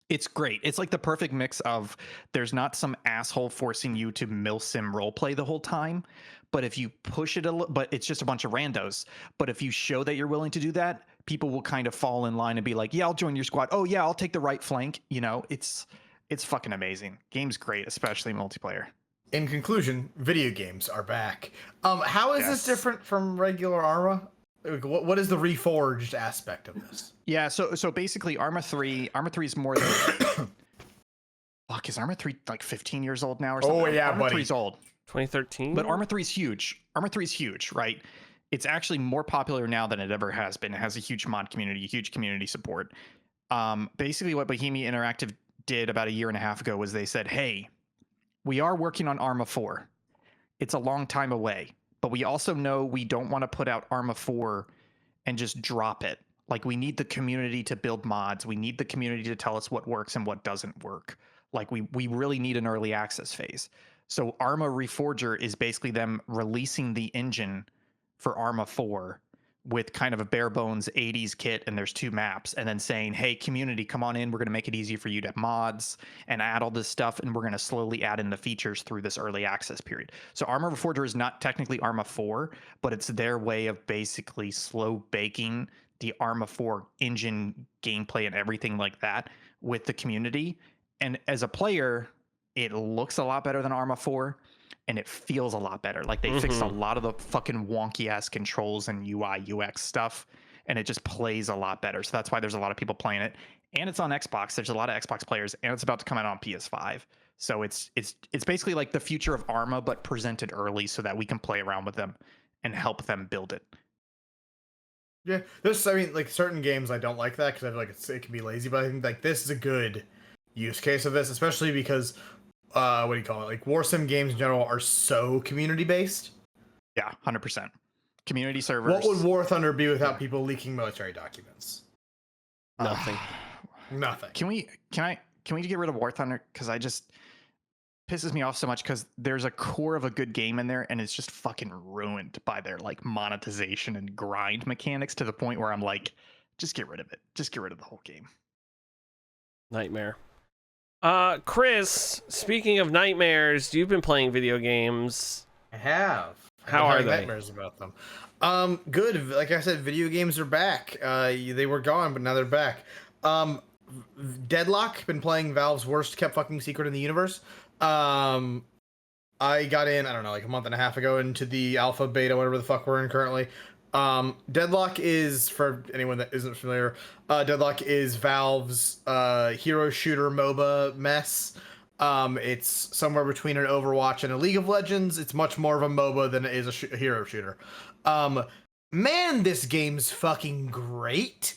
it's great. It's like the perfect mix of, there's not some asshole forcing you to milsim roleplay the whole time, but if you push it a little, but it's just a bunch of randos. But if you show that you're willing to do that, people will kind of fall in line and be like, yeah, I'll join your squad. Oh yeah, I'll take the right flank. You know, it's fucking amazing. Game's great, especially multiplayer. In conclusion, video games are back. How is this different from regular Arma? What is the reforged aspect of this? Yeah, so basically Arma 3 is more than fuck, is Arma 3 like 15 years old now or something? Oh yeah, Arma buddy. 3's old. 2013. But Arma 3's huge. Arma 3's huge, right? It's actually more popular now than it ever has been. It has a huge mod community, huge community support. Basically what Bohemia Interactive did about a year and a half ago was they said, hey, we are working on Arma 4. It's a long time away, but we also know we don't want to put out Arma 4 and just drop it. Like, we need the community to build mods. We need the community to tell us what works and what doesn't work. Like, we really need an early access phase. So Arma Reforger is basically them releasing the engine for Arma 4 with kind of a bare bones 80s kit, and there's 2 maps, and then saying, hey, community, come on in, we're going to make it easy for you to have mods and add all this stuff, and we're going to slowly add in the features through this early access period. So Arma Reforger is not technically Arma 4, but it's their way of basically slow baking the Arma 4 engine, gameplay, and everything like that with the community. And as a player, it looks a lot better than Arma 4. And it feels a lot better. Like they fixed a lot of the fucking wonky ass controls and UI UX stuff, and it just plays a lot better. So that's why there's a lot of people playing it. And it's on Xbox. There's a lot of Xbox players, and it's about to come out on PS5. So it's basically like the future of Arma, but presented early so that we can play around with them and help them build it. Yeah, I mean, like certain games I don't like that because I feel like it can be lazy, but I think like this is a good use case of this, especially because what do you call it? Like war sim games in general are so community based. Yeah, 100%. Community servers. What would War Thunder be without people leaking military documents? Nothing. Nothing. Can we get rid of War Thunder? Because I just pisses me off so much because there's a core of a good game in there, and it's just fucking ruined by their like monetization and grind mechanics to the point where I'm like, just get rid of it. Just get rid of the whole game. Nightmare. Chris, speaking of nightmares, you've been playing video games. I have. How are they? Nightmares about them. Good. Like I said, video games are back. They were gone, but now they're back. Deadlock, been playing Valve's worst kept fucking secret in the universe. I got in, I don't know, like a month and a half ago into the alpha, beta, whatever the fuck we're in currently. Deadlock is, for anyone that isn't familiar, Deadlock is Valve's hero shooter MOBA mess. It's somewhere between an Overwatch and a League of Legends. It's much more of a MOBA than it is a hero shooter. Man, this game's fucking great.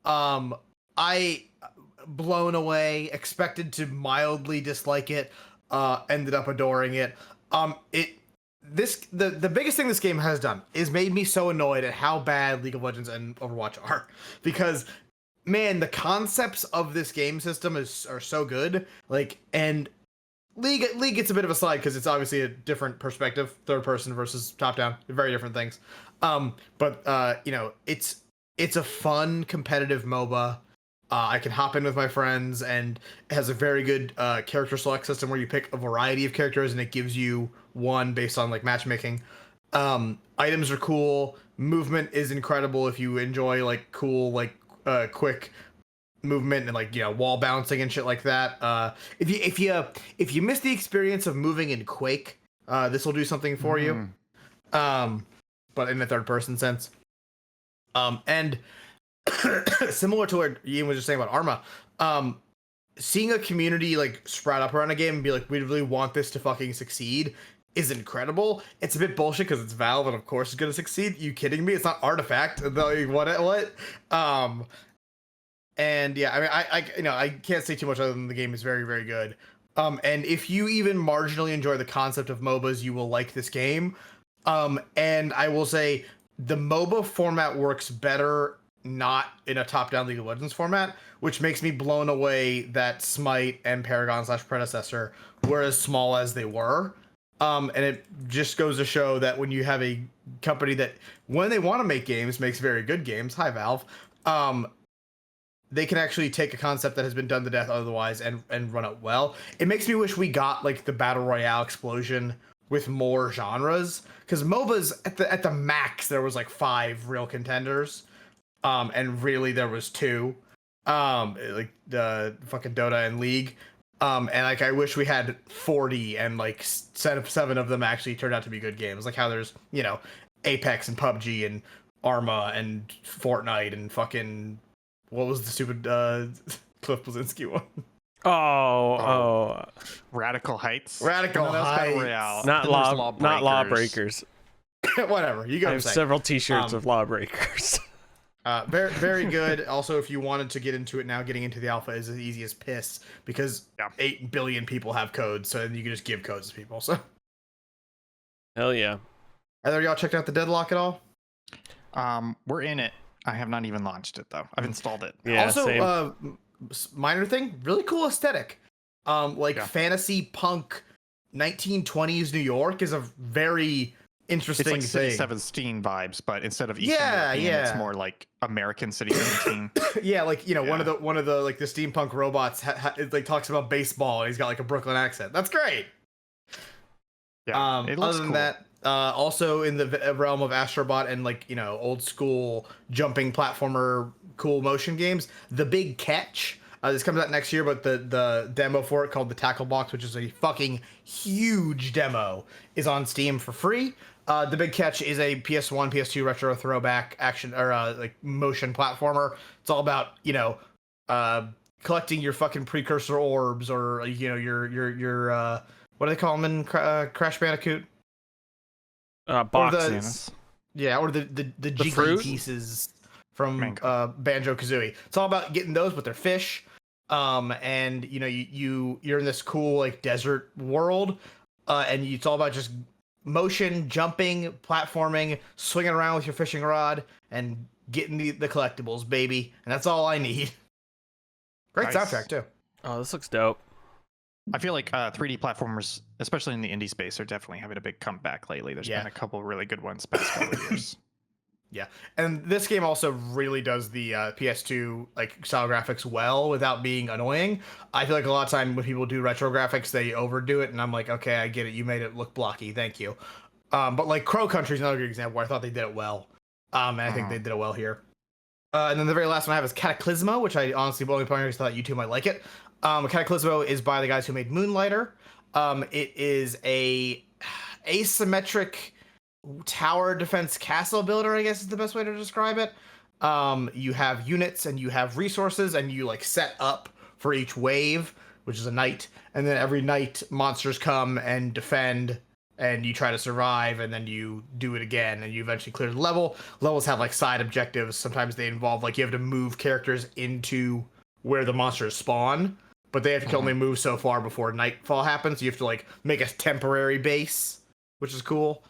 I blown away, expected to mildly dislike it, ended up adoring it. The biggest thing this game has done is made me so annoyed at how bad League of Legends and Overwatch are, because man, the concepts of this game system are so good. Like, and League gets a bit of a slide because it's obviously a different perspective, third person versus top down, very different things. But you know, it's a fun competitive MOBA. I can hop in with my friends, and it has a very good character select system where you pick a variety of characters and it gives you one based on like matchmaking. Items are cool. Movement is incredible if you enjoy like cool, like quick movement and like, you know, wall bouncing and shit like that. If you miss the experience of moving in Quake, this will do something for you. But in a third person sense. And similar to what Ian was just saying about Arma, seeing a community like sprout up around a game and be like, we really want this to fucking succeed is incredible. It's a bit bullshit because it's Valve and of course it's gonna succeed. You kidding me? It's not Artifact. Like, what? And yeah, I mean, I can't say too much other than the game is very, very good. And if you even marginally enjoy the concept of MOBAs, you will like this game. And I will say the MOBA format works better not in a top-down League of Legends format, which makes me blown away that Smite and Paragon/predecessor were as small as they were. And it just goes to show that when you have a company that, when they want to make games, makes very good games, hi Valve, they can actually take a concept that has been done to death otherwise and run it well. It makes me wish we got like the Battle Royale explosion with more genres, because MOBAs at the max there was like 5 real contenders. And really there was 2, like the fucking Dota and League. And like, I wish we had 40 and like 7 of them actually turned out to be good games. Like how there's, you know, Apex and PUBG and Arma and Fortnite and fucking, what was the stupid, Cliff Blazinski one? Oh. Radical Heights. Radical Heights. Not Lawbreakers. Whatever. You go. I have several t-shirts of Lawbreakers. Very, very good. Also, if you wanted to get into it now, getting into the alpha is as easy as piss because 8 billion people have codes, so you can just give codes to people. So, hell yeah. Either y'all checked out the Deadlock at all? We're in it. I have not even launched it though. I've installed it. Yeah. Also, same. Minor thing, really cool aesthetic. Fantasy punk 1920s New York is a very interesting It's like City thing. 17 vibes, but instead of Eastern Yeah, European, it's yeah. more like American City 17. Yeah, like Yeah. one of the like the steampunk robots it, like talks about baseball and he's got like a Brooklyn accent. That's great. Yeah, it looks Other than cool. that, also in the realm of Astrobot and like old school jumping platformer cool motion games, The Big Catch. This comes out next year, but the demo for it called the Tackle Box, which is a fucking huge demo, is on Steam for free. The Big Catch is a PS1, PS2 retro throwback action or like motion platformer. It's all about collecting your fucking precursor orbs or your what do they call them in Crash Bandicoot? Boxes. Or the jiggly fruit? pieces from Mango. Banjo-Kazooie. It's all about getting those, but they're fish. And you're in this cool like desert world, and it's all about just motion, jumping, platforming, swinging around with your fishing rod, and getting the collectibles, baby. And that's all I need. Great Nice. soundtrack too. Oh, this looks dope. I feel like 3D platformers, especially in the indie space, are definitely having a big comeback lately. There's Yeah. been a couple really good ones past couple of years. Yeah, and this game also really does the PS2 like style graphics well without being annoying. I feel like a lot of time when people do retro graphics, they overdo it, and I'm like, okay, I get it. You made it look blocky, thank you. But like Crow Country is another good example where I thought they did it well, and I think they did it well here. And then the very last one I have is Cataclysmo, which I honestly only played because I thought you two might like it. Cataclysmo is by the guys who made Moonlighter. It is a asymmetric tower defense castle builder, I guess is the best way to describe it. You have units and you have resources and you like set up for each wave, which is a night, and then every night monsters come and defend and you try to survive, and then you do it again and you eventually clear the level. Levels have like side objectives. Sometimes they involve like you have to move characters into where the monsters spawn, but they have to only move so far before nightfall happens. You have to like make a temporary base, which is cool.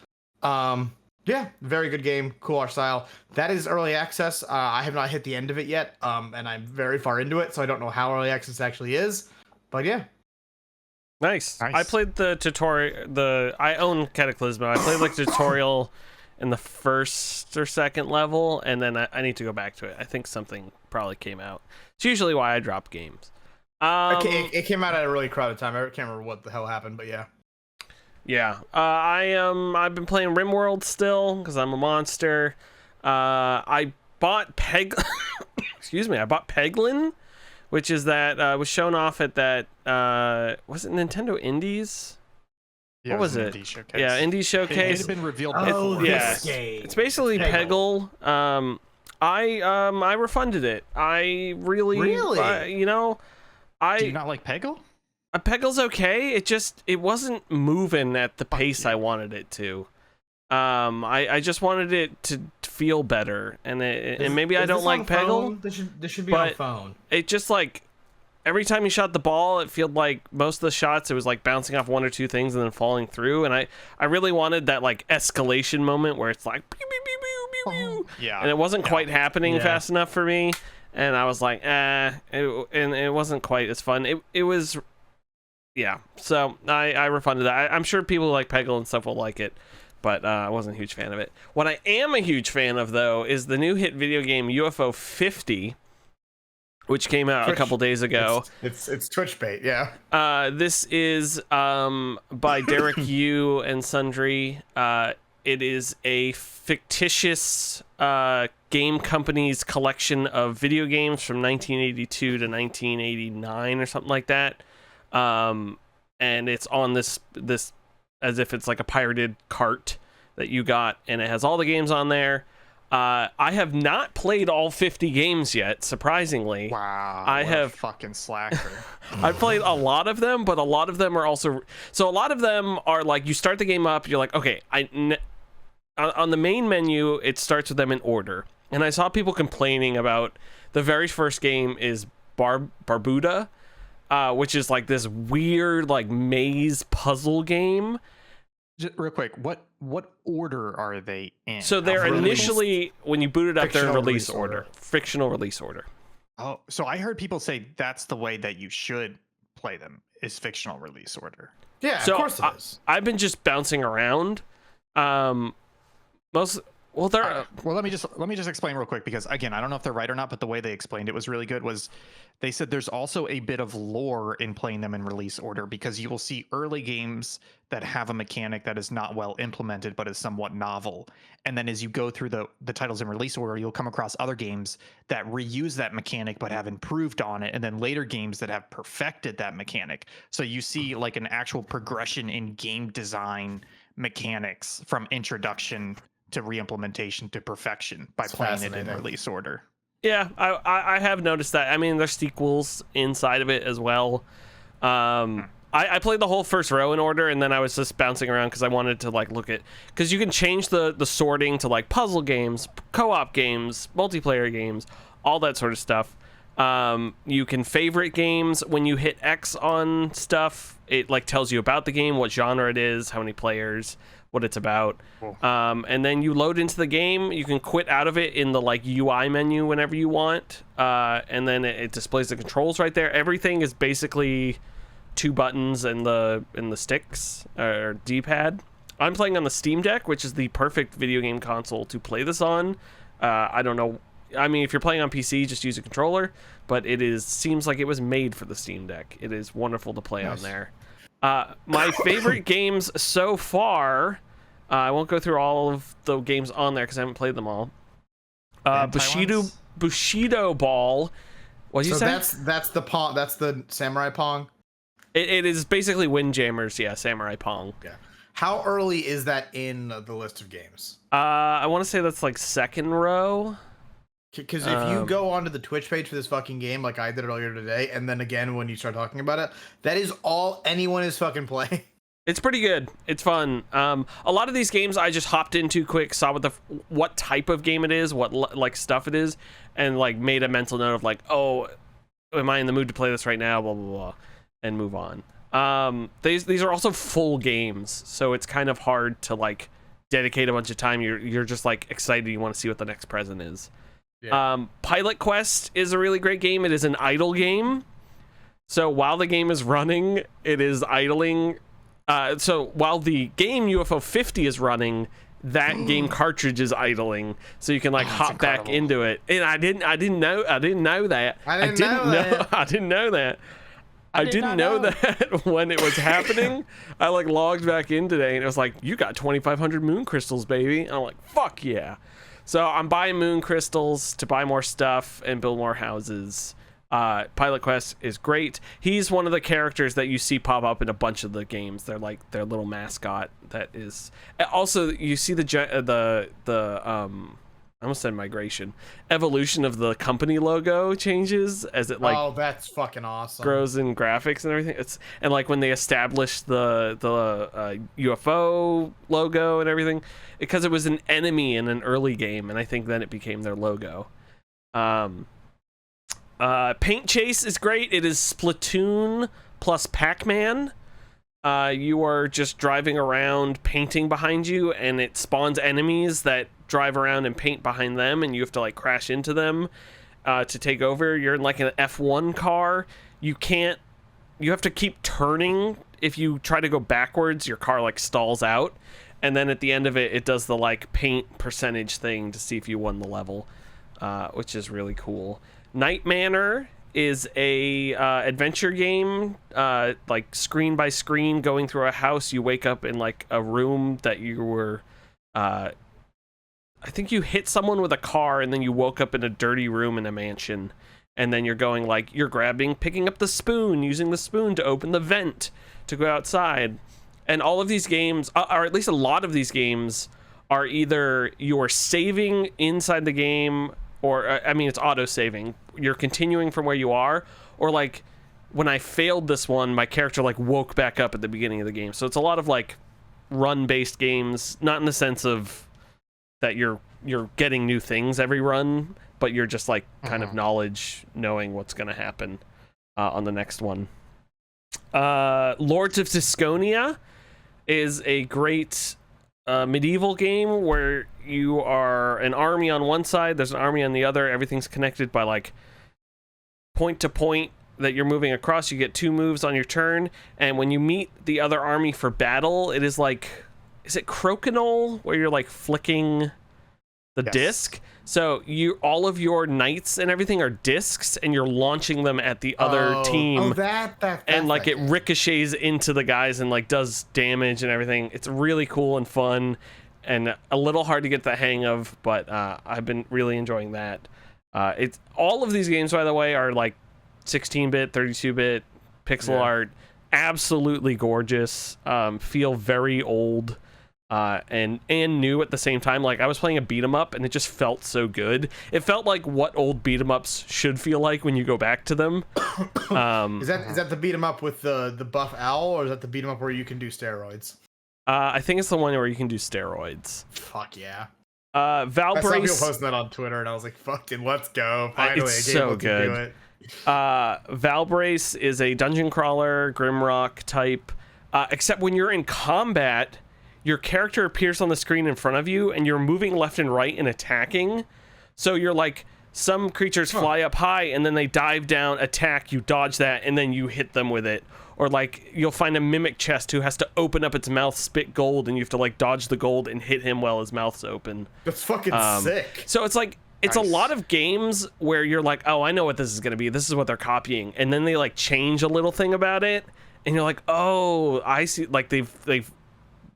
Yeah, very good game, cool art style. That is early access. I have not hit the end of it yet, and I'm very far into it, so I don't know how early access actually is. But yeah, Nice. I played the tutorial. I own Cataclysmo. I played like tutorial in the first or second level, and then I need to go back to it. I think something probably came out. It's usually why I drop games. it came out at a really crowded time. I can't remember what the hell happened, but yeah. Yeah, I've been playing RimWorld still because I'm a monster. I bought excuse me, I bought Peglin, which is that was shown off at that was it Nintendo Indies? Yeah, What was an it? Indie showcase. Yeah, Indie It Showcase. had been revealed Oh, before. this game. It's basically Peggle. I refunded it. I really. Do you not like Peggle? Peggle's okay. It wasn't moving at the pace I wanted it to. I just wanted it to feel better, and maybe I don't like Peggle. This should be on phone. It just like every time you shot the ball, it felt like most of the shots it was like bouncing off one or two things and then falling through. And I really wanted that like escalation moment where it's like pew, pew, pew, pew, pew, pew. Yeah, And it wasn't quite happening Yeah. fast enough for me. And I was like, and it wasn't quite as fun. It was. Yeah, so I refunded that. I'm sure people who like Peggle and stuff will like it, but I wasn't a huge fan of it. What I am a huge fan of, though, is the new hit video game UFO 50, which came out a couple days ago. It's Twitch bait, yeah. This is by Derek Yu and Sundry. It is a fictitious game company's collection of video games from 1982 to 1989 or something like that. And it's on this as if it's like a pirated cart that you got, and it has all the games on there. I have not played all 50 games yet, surprisingly. Wow. I what have a fucking slacker. I've played a lot of them, but a lot of them are also so a lot of them are like you start the game up, you're like, okay, on the main menu it starts with them in order, and I saw people complaining about the very first game is Barbuda. Which is like this weird like maze puzzle game. Just real quick, what order are they in? So they're initially, when you boot it up, they're in release order. Fictional release order. Oh, so I heard people say that's the way that you should play them, is fictional release order. Yeah, So of course it is. I've been just bouncing around Most well, there. Well, let me just explain real quick, because again, I don't know if they're right or not, but the way they explained it was really good. Was they said there's also a bit of lore in playing them in release order, because you will see early games that have a mechanic that is not well implemented but is somewhat novel, and then as you go through the titles in release order, you'll come across other games that reuse that mechanic but have improved on it, and then later games that have perfected that mechanic. So you see like an actual progression in game design mechanics from introduction to re-implementation to perfection by playing it in release order. Yeah, I have noticed that. I mean, there's sequels inside of it as well. I played the whole first row in order, and then I was just bouncing around because I wanted to like look at, because you can change the sorting to like puzzle games, co-op games, multiplayer games, all that sort of stuff. You can favorite games. When you hit X on stuff, it like tells you about the game, what genre it is, how many players, what it's about. Cool. And then you load into the game. You can quit out of it in the like UI menu whenever you want, and then it displays the controls right there. Everything is basically 2 buttons and the sticks or D-pad. I'm playing on the Steam Deck, which is the perfect video game console to play this on. I don't know. I mean, if you're playing on PC, just use a controller, but seems like it was made for the Steam Deck. It is wonderful to play on there. My favorite games so far, I won't go through all of the games on there because I haven't played them all. Bushido Ball. What did you say? That's the Pong. That's the Samurai Pong. It is basically Windjammers, yeah, Samurai Pong. Yeah. How early is that in the list of games? I want to say that's like second row. Because if you go onto the Twitch page for this fucking game, like I did earlier today, and then again when you start talking about it, that is all anyone is fucking playing. It's pretty good. It's fun. A lot of these games I just hopped into quick, saw what type of game it is, what like stuff it is, and like made a mental note of like, oh, am I in the mood to play this right now? Blah blah blah, and move on. These are also full games, so it's kind of hard to like dedicate a bunch of time. You're just like excited. You want to see what the next present is. Yeah. Pilot Quest is a really great game. It is an idle game, so while the game is running, it is idling. So while the game UFO 50 is running, that game cartridge is idling, so you can like hop back into it. And I didn't know that. I didn't know that. I didn't know that when it was happening. I like logged back in today, and it was like, you got 2,500 moon crystals, baby. And I'm like, fuck yeah. So I'm buying moon crystals to buy more stuff and build more houses. Pilot Quest is great. He's one of the characters that you see pop up in a bunch of the games. They're like their little mascot. That is also, you see the I almost said migration, evolution of the company logo changes as it like, oh, that's fucking awesome, grows in graphics and everything. And like when they established the UFO logo and everything, because it was an enemy in an early game, and I think then it became their logo. Paint Chase is great. It is Splatoon plus Pac-Man. You are just driving around painting behind you, and it spawns enemies that drive around and paint behind them, and you have to like crash into them to take over. You're in like an F1 car. You have to keep turning. If you try to go backwards, your car like stalls out, and then at the end of it, it does the like paint percentage thing to see if you won the level, which is really cool. Night Manor is a adventure game, like screen by screen, going through a house. You wake up in like a room that you were, I think you hit someone with a car, and then you woke up in a dirty room in a mansion, and then you're going like, you're picking up the spoon, using the spoon to open the vent to go outside. And all of these games, or at least a lot of these games, are either you're saving inside the game, or I mean, it's auto-saving. You're continuing from where you are, or like when I failed this one, my character like woke back up at the beginning of the game. So it's a lot of like run-based games, not in the sense of that you're getting new things every run, but you're just like kind of knowing what's going to happen on the next one. Lords of Tisconia is a great medieval game where you are an army on one side, there's an army on the other. Everything's connected by like point to point that you're moving across. You get 2 moves on your turn, and when you meet the other army for battle, it is like is it crokinole where you're like flicking the disc? So all of your knights and everything are discs, and you're launching them at the other team. Oh, that and like it game. ricochets into the guys and like does damage and everything. It's really cool and fun, and a little hard to get the hang of, but I've been really enjoying that. It's all of these games, by the way, are like 16-bit, 32-bit pixel art, absolutely gorgeous. Feel very old. And new at the same time. Like I was playing a beat 'em up and it just felt so good. It felt like what old beat 'em ups should feel like when you go back to them. Is that the beat 'em up with the buff owl, or is that the beat 'em up where you can do steroids? I think it's the one where you can do steroids. Fuck yeah. Valbrace. I saw people posting that on Twitter and I was like, fucking let's go. Finally, it's a game so can do good. it. Valbrace is a dungeon crawler, Grimrock type. Except when you're in combat, your character appears on the screen in front of you and you're moving left and right and attacking. So you're like, some creatures fly up high and then they dive down, attack, you dodge that, and then you hit them with it. Or like you'll find a mimic chest who has to open up its mouth, spit gold, and you have to like dodge the gold and hit him while his mouth's open. That's fucking sick. So it's like, it's Nice. a lot of games where you're like, oh, I know what this is going to be. This is what they're copying. And then they like change a little thing about it. And you're like, oh, I see. Like they've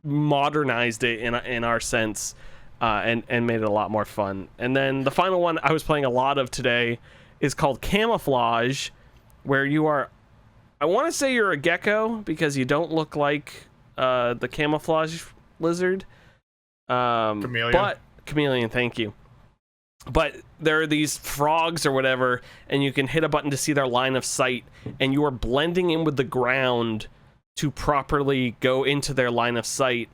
modernized it in our sense, and made it a lot more fun. And then the final one I was playing a lot of today is called Camouflage, where you are, I want to say you're a gecko because you don't look like the camouflage lizard. Chameleon, thank you. But there are these frogs or whatever, and you can hit a button to see their line of sight, and you are blending in with the ground to properly go into their line of sight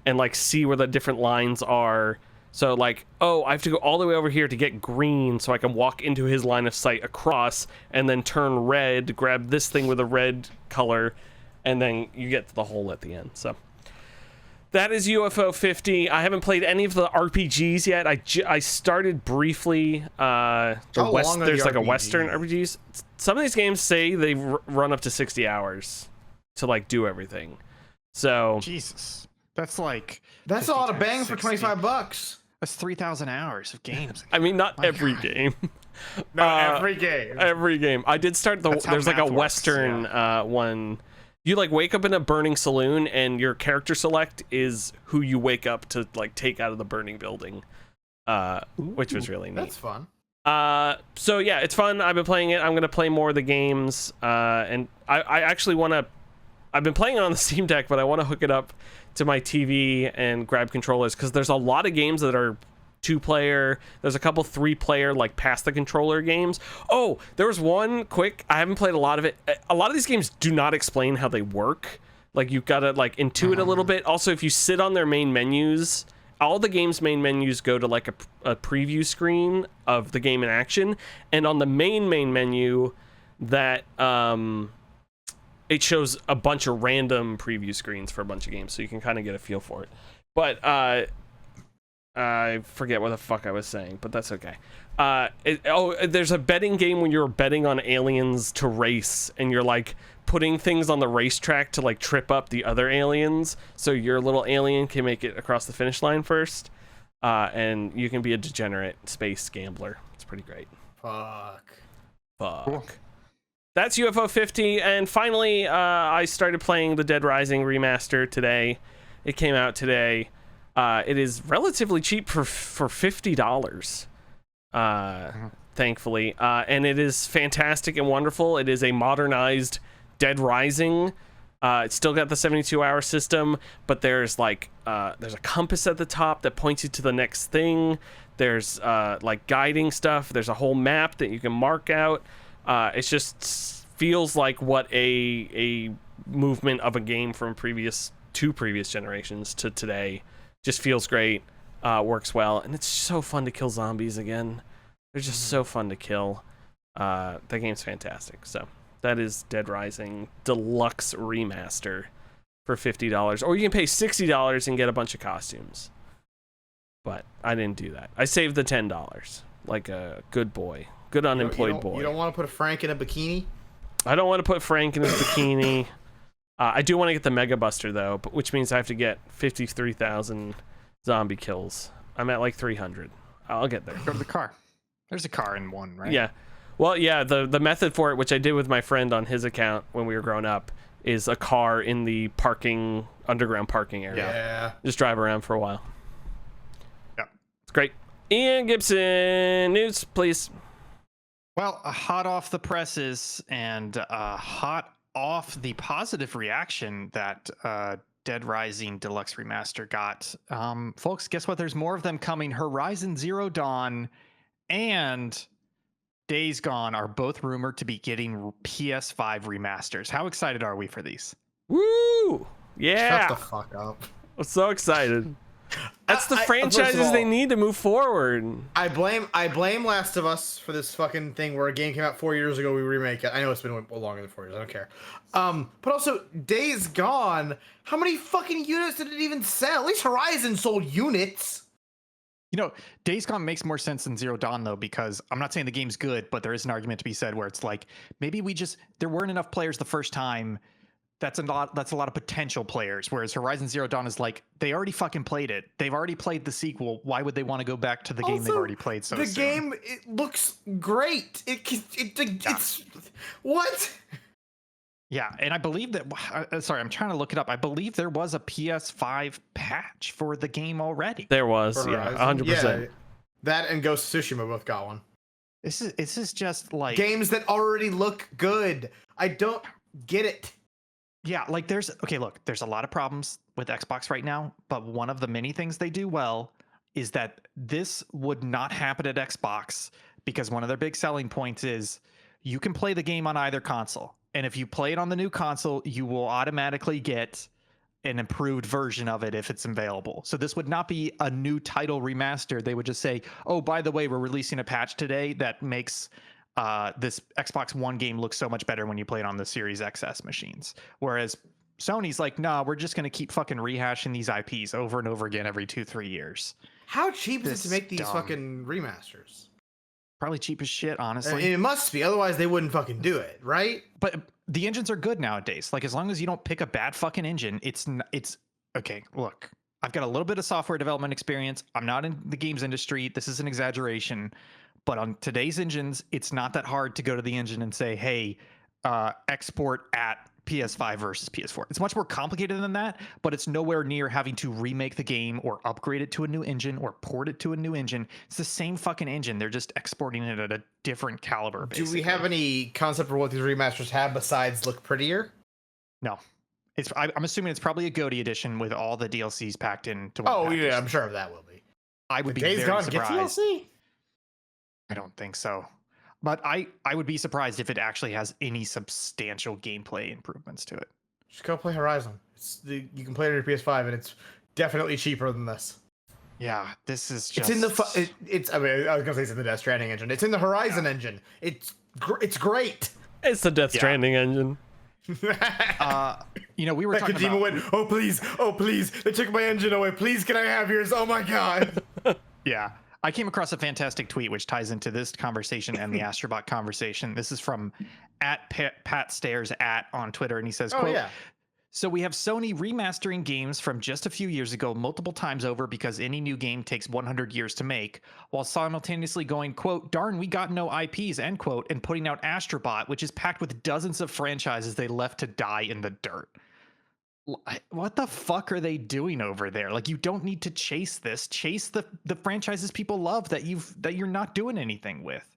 and like see where the different lines are. So like, oh, I have to go all the way over here to get green so I can walk into his line of sight across and then turn red, grab this thing with a red color, and then you get to the hole at the end. So that is UFO 50. I haven't played any of the RPGs yet. I started briefly. There's like a Western RPGs. Some of these games say they run up to 60 hours to like do everything. So Jesus, that's like That's a lot of bang for 25 bucks. That's 3,000 hours of games. I mean, not every game. Every game. Every game. I did start there's like a math works, Western one. You like wake up in a burning saloon and your character select is who you wake up to like take out of the burning building, which was really neat. That's fun. So yeah, it's fun. I've been playing it. I'm gonna play more of the games, and I actually want to. I've been playing it on the Steam Deck, but I want to hook it up to my TV and grab controllers because there's a lot of games that are 2-player. There's a couple 3-player like pass the controller games. Oh, there was one quick. I haven't played a lot of it. A lot of these games do not explain how they work. Like you've got to like intuit a little bit. Also, if you sit on their main menus, all the game's main menus go to like a preview screen of the game in action, and on the main menu, that it shows a bunch of random preview screens for a bunch of games, so you can kind of get a feel for it. But I forget what the fuck I was saying, but that's okay. There's a betting game when you're betting on aliens to race, and you're like putting things on the racetrack to like trip up the other aliens, so your little alien can make it across the finish line first, and you can be a degenerate space gambler. It's pretty great. Fuck. Cool. That's UFO 50, and finally, I started playing the Dead Rising remaster today. It came out today. It is relatively cheap for $50, thankfully, and it is fantastic and wonderful. It is a modernized Dead Rising. It's still got the 72-hour system, but there's like there's a compass at the top that points you to the next thing. There's like guiding stuff. There's a whole map that you can mark out. It just feels like what a movement of a game from previous generations to today. Just feels great, works well, and it's so fun to kill zombies again. They're just so fun to kill. The game's fantastic. So that is Dead Rising Deluxe Remaster for $50, or you can pay $60 and get a bunch of costumes. But I didn't do that. I saved the $10 like a good boy. Good unemployed boy. You don't want to put a Frank in a bikini? I don't want to put Frank in his bikini. I do want to get the Mega Buster though, which means I have to get 53,000 zombie kills. I'm at like 300. I'll get there. Go to the car. There's a car in one, right? Yeah. Well, yeah, the method for it, which I did with my friend on his account when we were growing up, is a car in the underground parking area. Yeah. Just drive around for a while. Yeah. It's great. Ian Gibson, news, please. Well, hot off the presses and hot off the positive reaction that Dead Rising Deluxe Remaster got. Folks, guess what? There's more of them coming. Horizon Zero Dawn and Days Gone are both rumored to be getting PS5 remasters. How excited are we for these? Woo! Yeah. Shut the fuck up. I'm so excited. That's the franchises they need to move forward. I blame Last of Us for this fucking thing where a game came out 4 years ago, we remake it. I know it's been longer than 4 years, I don't care. But also, Days Gone, how many fucking units did it even sell? At least Horizon sold units. You know, Days Gone makes more sense than Zero Dawn, though, because I'm not saying the game's good, but there is an argument to be said where it's like, maybe there weren't enough players the first time. That's a lot of potential players. Whereas Horizon Zero Dawn is like, they already fucking played it. They've already played the sequel. Why would they want to go back to the game they've already played so soon? The game, it looks great. It's what? Yeah, and I believe that, sorry, I'm trying to look it up. I believe there was a PS5 patch for the game already. There was, For yeah, Horizon. 100%. Yeah, that and Ghost of Tsushima both got one. This is just like... Games that already look good. I don't get it. Yeah, like there's a lot of problems with Xbox right now, but one of the many things they do well is that this would not happen at Xbox because one of their big selling points is you can play the game on either console. And if you play it on the new console, you will automatically get an improved version of it if it's available. So this would not be a new title remaster. They would just say, oh, by the way, we're releasing a patch today that makes this Xbox One game looks so much better when you play it on the Series XS machines. Whereas Sony's like, nah, we're just going to keep fucking rehashing these IPs over and over again every 2-3 years. How cheap is it to make these fucking remasters? Probably cheap as shit, honestly. It must be, otherwise they wouldn't fucking do it, right? But the engines are good nowadays. Like, as long as you don't pick a bad fucking engine, it's okay. Look, I've got a little bit of software development experience. I'm not in the games industry. This is an exaggeration. But on today's engines, it's not that hard to go to the engine and say, hey, export at PS5 versus PS4. It's much more complicated than that, but it's nowhere near having to remake the game or upgrade it to a new engine or port it to a new engine. It's the same fucking engine. They're just exporting it at a different caliber, basically. Do we have any concept for what these remasters have besides look prettier? No. I'm assuming it's probably a GOTY edition with all the DLCs packed into one package. Yeah, I'm sure that will be. I would be Days very Gone surprised. Get DLC? I don't think so. But I would be surprised if it actually has any substantial gameplay improvements to it. Just go play Horizon. You can play it on your PS5, and it's definitely cheaper than this. Yeah, this is just... It's in the... I mean, I was gonna say it's in the Death Stranding engine. It's in the Horizon engine. It's great. It's the Death Stranding engine. We were talking Kojima about... went, oh please, they took my engine away. Please, can I have yours? Oh my god. Yeah. I came across a fantastic tweet which ties into this conversation and the Astrobot conversation. This is from @PatStairs on Twitter, and he says, quote, so we have Sony remastering games from just a few years ago multiple times over because any new game takes 100 years to make, while simultaneously going, quote, darn, we got no IPs, end quote, and putting out Astrobot, which is packed with dozens of franchises they left to die in the dirt. What the fuck are they doing over there? Like, you don't need to chase this. Chase the franchises people love that you're not doing anything with.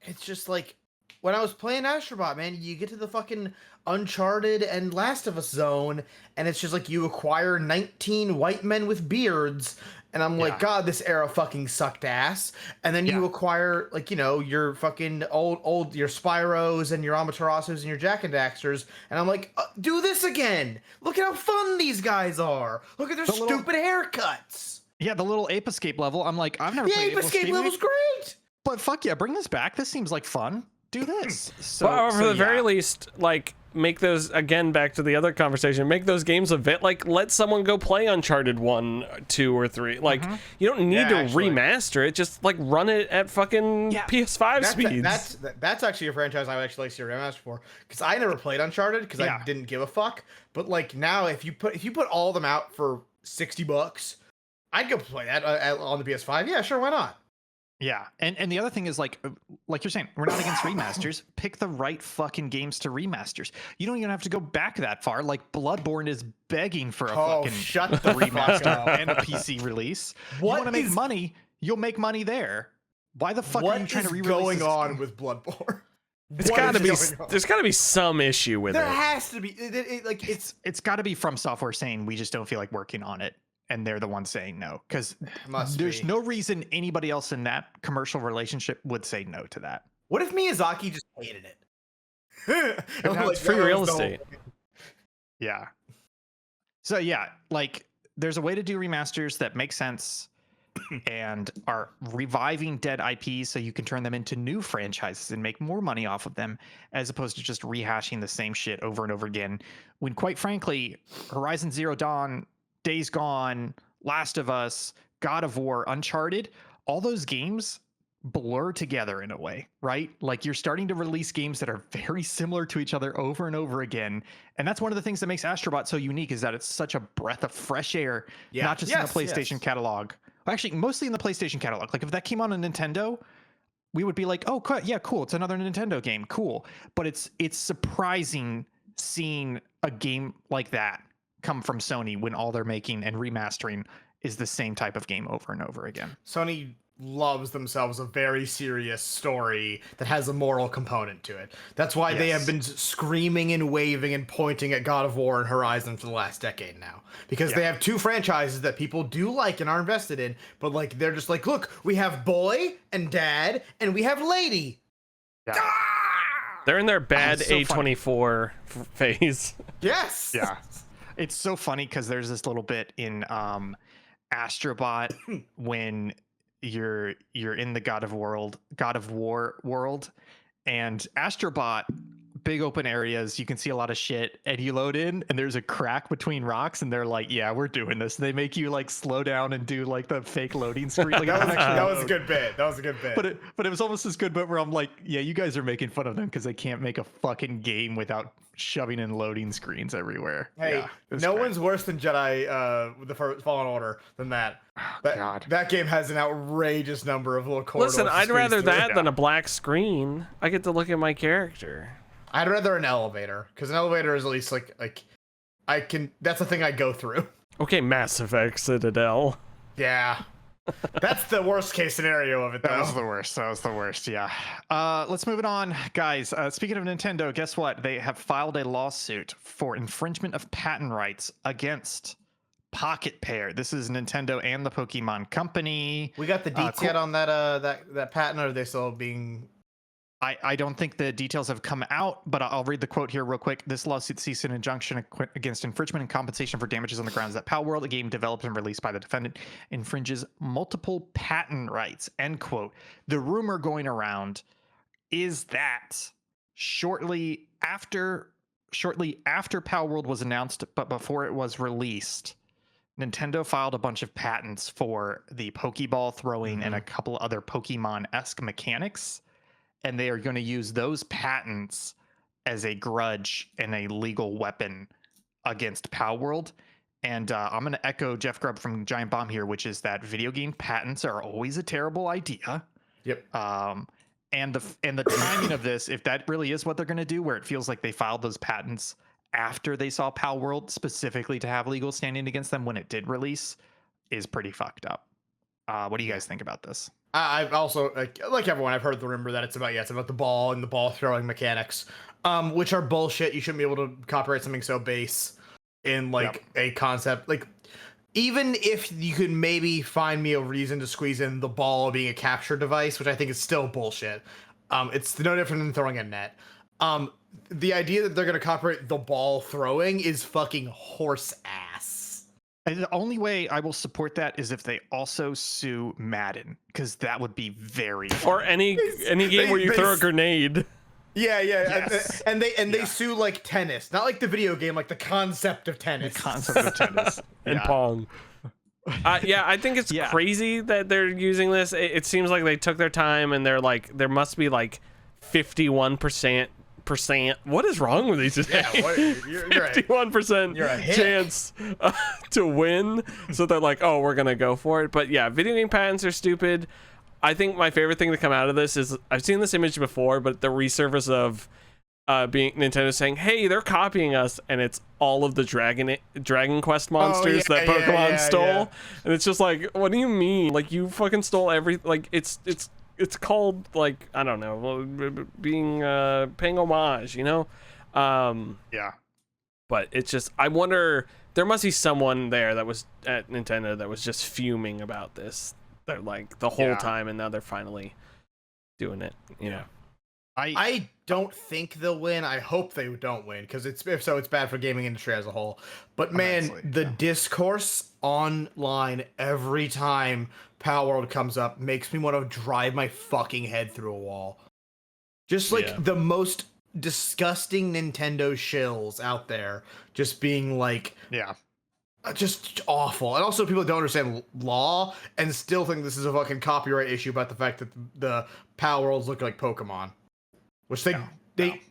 It's just like when I was playing Astrobot, man, you get to the fucking Uncharted and Last of Us zone, and it's just like you acquire 19 white men with beards, and I'm like, God, this era fucking sucked ass. And then you acquire, like, you know, your fucking old your Spyros and your Amaterasus and your Jak and Daxters, and I'm like, do this again. Look at how fun these guys are. Look at their stupid haircuts. Yeah, the little Ape Escape level. I'm like, I've never played Ape Escape level's great. But fuck yeah, bring this back. This seems like fun. Do this. So, well, for the very least, like, make those, again, back to the other conversation, make those games like let someone go play Uncharted 1, 2, or 3. Like, you don't need to remaster it, just like run it at fucking PS5 speeds. That's actually a franchise I would actually like to see a remaster for, because I never played Uncharted because I didn't give a fuck. But like now, if you put all of them out for $60, I'd go play that on the PS5. Yeah, sure, why not? Yeah, and the other thing is like you're saying, we're not against remasters. Pick the right fucking games to remasters. You don't even have to go back that far. Like Bloodborne is begging for a fucking remaster and a PC release. You want to make money? You'll make money there. Why the fuck are you trying to re-release going this on with Bloodborne? There's got to be some issue with it. There has to be. It's got to be From Software saying we just don't feel like working on it. And they're the ones saying no, because there's no reason anybody else in that commercial relationship would say no to that. What if Miyazaki just hated it? It's free real estate. Yeah. So yeah, like there's a way to do remasters that make sense and are reviving dead IPs so you can turn them into new franchises and make more money off of them, as opposed to just rehashing the same shit over and over again. When quite frankly, Horizon Zero Dawn, Days Gone, Last of Us, God of War, Uncharted, all those games blur together in a way, right? Like you're starting to release games that are very similar to each other over and over again. And that's one of the things that makes Astrobot so unique, is that it's such a breath of fresh air, not just in the PlayStation catalog. Well, actually, mostly in the PlayStation catalog. Like if that came on a Nintendo, we would be like, oh, yeah, cool. It's another Nintendo game. Cool. But it's surprising seeing a game like that come from Sony when all they're making and remastering is the same type of game over and over again. Sony loves themselves a very serious story that has a moral component to it. That's why they have been screaming and waving and pointing at God of War and Horizon for the last decade now, because they have two franchises that people do like and are invested in, but like they're just like, look, we have boy and dad and we have lady. They're in their bad A24 phase. Yes. Yeah. It's so funny because there's this little bit in Astrobot when you're in the God of War world, and Astrobot, big open areas, you can see a lot of shit, and you load in and there's a crack between rocks and they're like, yeah, we're doing this. They make you like slow down and do like the fake loading screen. Like that was a good bit. But it was almost as good, but where I'm like, yeah, you guys are making fun of them because they can't make a fucking game without shoving in loading screens everywhere. Hey, no one's worse than Jedi with the first Fallen Order than that. God. That game has an outrageous number of little corridors. Listen, I'd rather that than a black screen. I get to look at my character. I'd rather an elevator, because an elevator is at least like I can. That's the thing I go through. Okay, Mass Effect Citadel. Yeah, that's the worst case scenario of it. Though. That was the worst. Yeah. Let's move it on, guys. Speaking of Nintendo, guess what? They have filed a lawsuit for infringement of patent rights against Pocket Pair. This is Nintendo and the Pokemon Company. We got the deets yet on that patent, or are they still being? I don't think the details have come out, but I'll read the quote here real quick. This lawsuit seeks an injunction against infringement and compensation for damages on the grounds that Power World, a game developed and released by the defendant, infringes multiple patent rights, end quote. The rumor going around is that shortly after Power World was announced, but before it was released, Nintendo filed a bunch of patents for the Pokeball throwing and a couple other Pokemon-esque mechanics. And they are going to use those patents as a grudge and a legal weapon against Power World. And I'm going to echo Jeff Grubb from Giant Bomb here, which is that video game patents are always a terrible idea. Yep. And the timing of this, if that really is what they're going to do, where it feels like they filed those patents after they saw Power World specifically to have legal standing against them when it did release, is pretty fucked up. What do you guys think about this? I've also like everyone. I've heard the rumor that it's about the ball and the ball throwing mechanics, which are bullshit. You shouldn't be able to copyright something so base in a concept. Like, even if you could maybe find me a reason to squeeze in the ball being a capture device, which I think is still bullshit. It's no different than throwing a net. The idea that they're gonna copyright the ball throwing is fucking horse ass. And the only way I will support that is if they also sue Madden, because that would be very funny. Or any game where you throw a grenade. Yeah, Yes. They sue like tennis, not like the video game, like the concept of tennis. The concept of tennis. And Yeah. Pong. Yeah, I think it's Yeah. crazy that they're using this. It seems like they took their time and they're like, there must be like 51%. What is wrong with these today? Yeah, you're right. 51% You're a hick. chance to win. So they're like, oh, we're gonna go for it. But yeah, video game patents are stupid. I think my favorite thing to come out of this is I've seen this image before, but the resurface of being Nintendo saying, "Hey, they're copying us," and it's all of the Dragon Quest monsters that Pokemon stole, and it's just like, what do you mean? Like you fucking stole every like it's called like I don't know, being paying homage, you know? Yeah. But it's just I wonder there must be someone there that was at Nintendo that was just fuming about this. They're like the whole time, and now they're finally doing it. You know, I don't think they'll win. I hope they don't win because if so, it's bad for gaming industry as a whole. But man, the discourse online every time Power World comes up makes me want to drive my fucking head through a wall. Just like the most disgusting Nintendo shills out there, just being like, just awful. And also people don't understand law and still think this is a fucking copyright issue about the fact that the Power Worlds look like Pokemon. Which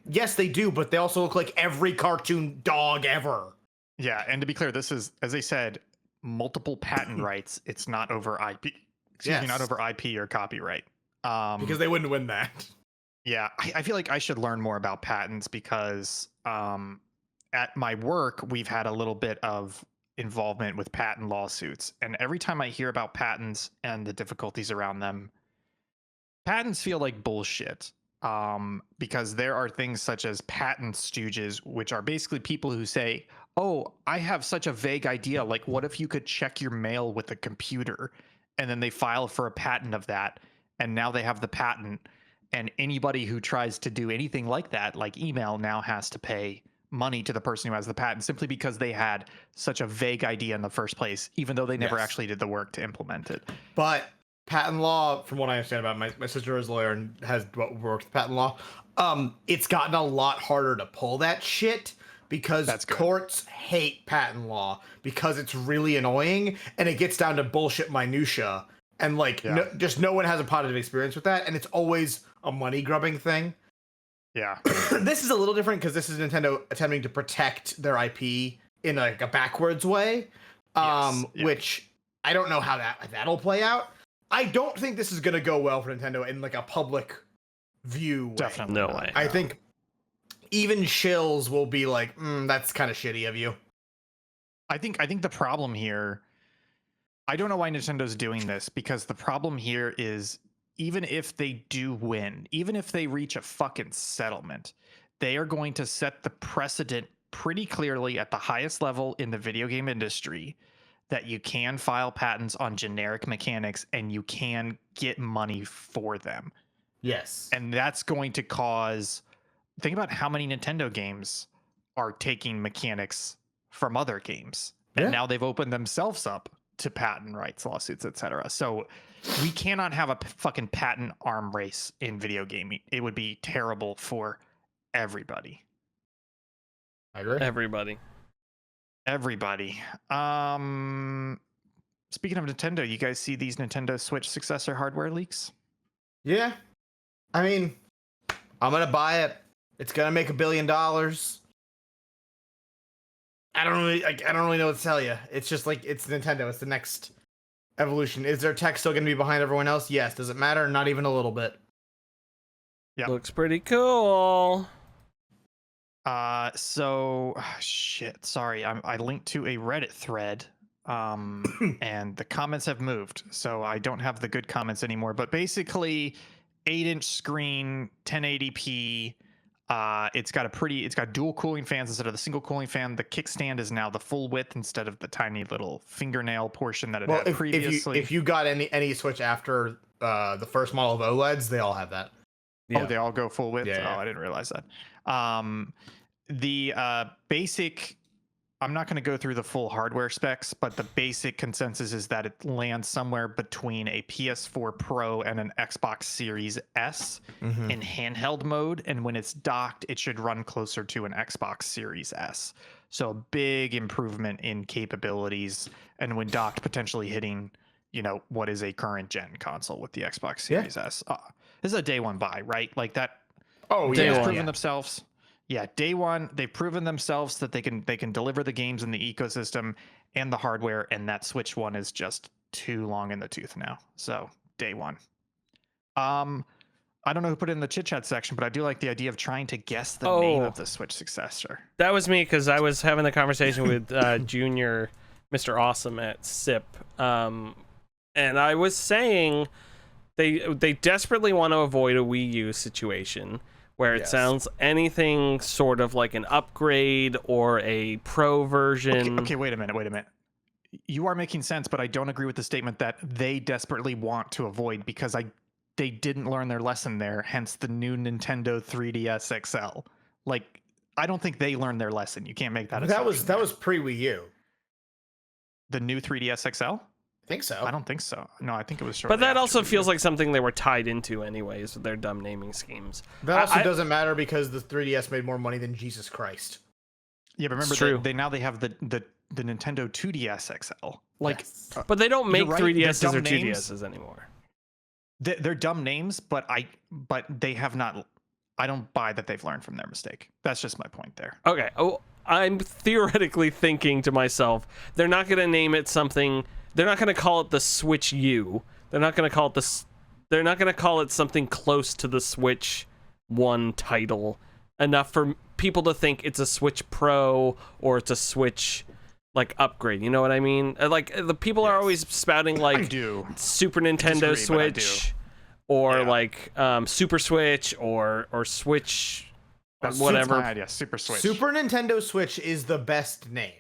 yes, they do, but they also look like every cartoon dog ever. Yeah, and to be clear, this is, as I said, multiple patent rights. It's not over IP. Excuse me, not over IP or copyright. Because they wouldn't win that. Yeah, I feel like I should learn more about patents because at my work, we've had a little bit of involvement with patent lawsuits. And every time I hear about patents and the difficulties around them, patents feel like bullshit. Because there are things such as patent stooges, which are basically people who say, oh, I have such a vague idea. Like, what if you could check your mail with a computer? And then they file for a patent of that. And now they have the patent. And anybody who tries to do anything like that, like email, now has to pay money to the person who has the patent simply because they had such a vague idea in the first place, even though they never actually did the work to implement it. But patent law, from what I understand about my sister is a lawyer and has worked with patent law, it's gotten a lot harder to pull that shit because courts hate patent law because it's really annoying and it gets down to bullshit minutia and like just no one has a positive experience with that and it's always a money grubbing thing. Yeah. This is a little different because this is Nintendo attempting to protect their IP in like a backwards way, which I don't know how that'll play out. I don't think this is going to go well for Nintendo in like a public view way. Definitely no way. I think even shills will be like, that's kind of shitty of you. I think the problem here, I don't know why Nintendo's doing this, because the problem here is even if they do win, even if they reach a fucking settlement, they are going to set the precedent pretty clearly at the highest level in the video game industry that you can file patents on generic mechanics and you can get money for them. Yes. And that's going to cause, think about how many Nintendo games are taking mechanics from other games. And now they've opened themselves up to patent rights lawsuits, etc. So we cannot have a fucking patent arm race in video gaming. It would be terrible for everybody. I agree. Everybody. Speaking of Nintendo, you guys see these Nintendo Switch successor hardware leaks? Yeah. I mean, I'm going to buy it. It's going to make $1 billion. I don't really know what to tell you. It's just like, it's Nintendo. It's the next evolution. Is their tech still going to be behind everyone else? Yes. Does it matter? Not even a little bit. Yeah. Looks pretty cool. Shit. Sorry. I linked to a Reddit thread, and the comments have moved. So I don't have the good comments anymore, but basically 8-inch screen, 1080p. It's got dual cooling fans instead of the single cooling fan. The kickstand is now the full width instead of the tiny little fingernail portion that it had previously. If you got any Switch after the first model of OLEDs, they all have that. Yeah. Oh, they all go full width? Yeah. Oh, I didn't realize that. The basic I'm not going to go through the full hardware specs, but the basic consensus is that it lands somewhere between a PS4 Pro and an Xbox Series S in handheld mode. And when it's docked, it should run closer to an Xbox Series S. So a big improvement in capabilities. And when docked, potentially hitting, what is a current gen console with the Xbox Series S. This is a day one buy, right? Like that. Oh, They've yeah. proven themselves. Yeah, day one, they've proven themselves that they can deliver the games in the ecosystem and the hardware, and that Switch one is just too long in the tooth now. So day one. I don't know who put it in the chit chat section, but I do like the idea of trying to guess the name of the Switch successor. That was me, because I was having the conversation with Junior, Mr. Awesome at SIP, and I was saying they desperately want to avoid a Wii U situation, where it sounds anything sort of like an upgrade or a pro version. Okay, wait a minute. You are making sense, but I don't agree with the statement that they desperately want to avoid, because they didn't learn their lesson there, hence the new Nintendo 3DS XL. Like, I don't think they learned their lesson. You can't make that assumption. That was pre Wii U. The new 3DS XL? I think so. I don't think so. No, I think it was shortly But that after also Wii feels U. like something they were tied into anyways with their dumb naming schemes. That also doesn't matter, because the 3DS made more money than Jesus Christ. Yeah, but remember they have the Nintendo 2DS XL. Like, but they don't make right, 3DSs or names. 2DSs anymore. They're dumb names, but they have not. I don't buy that they've learned from their mistake. That's just my point there. Okay. Oh, I'm theoretically thinking to myself, they're not going to name it something. They're not going to call it the Switch U. They're not going to call it They're not going to call it something close to the Switch 1 title enough for people to think it's a Switch Pro or it's a Switch like upgrade. You know what I mean? Like the people are always spouting like Super Nintendo Switch or like Super Switch or Switch whatever. Super Switch. Super Nintendo Switch is the best name,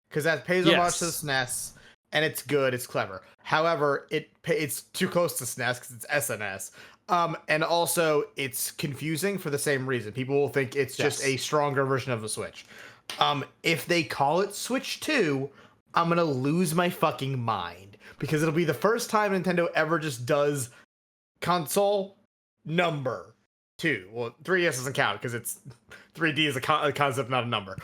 because that pays homage to the SNES. And it's good, it's clever. However, it's too close to SNES because it's SNS. And also, it's confusing for the same reason. People will think it's just a stronger version of the Switch. If they call it Switch 2, I'm going to lose my fucking mind. Because it'll be the first time Nintendo ever just does console number 2. Well, 3DS doesn't count because it's 3D is a concept, not a number.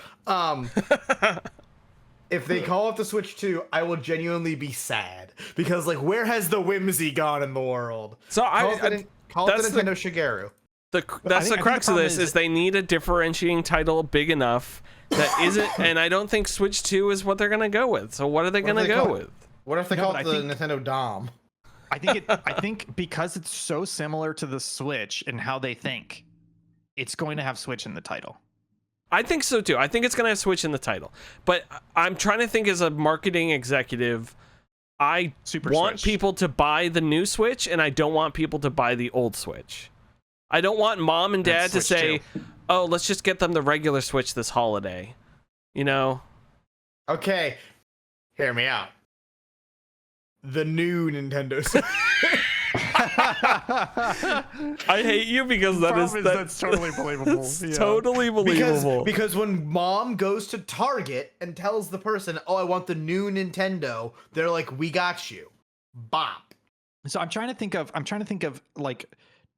If they call it the Switch 2, I will genuinely be sad, because like, where has the whimsy gone in the world? So call it the Nintendo Shigeru. That's the crux of this is they need a differentiating title big enough that isn't, and I don't think Switch 2 is what they're gonna go with. So what are they gonna go with? What if they call it the Nintendo Dom? I think because it's so similar to the Switch and how they think, it's going to have Switch in the title. I think so too. I think it's going to have Switch in the title. But I'm trying to think as a marketing executive, I want people to buy the new Switch, and I don't want people to buy the old Switch. I don't want mom and dad to say, oh, let's just get them the regular Switch this holiday. You know? Okay. Hear me out. The new Nintendo Switch. I hate you because that's totally believable. That's totally believable. Because when mom goes to Target and tells the person, "Oh, I want the new Nintendo," they're like, "We got you." Bop. So I'm trying to think of like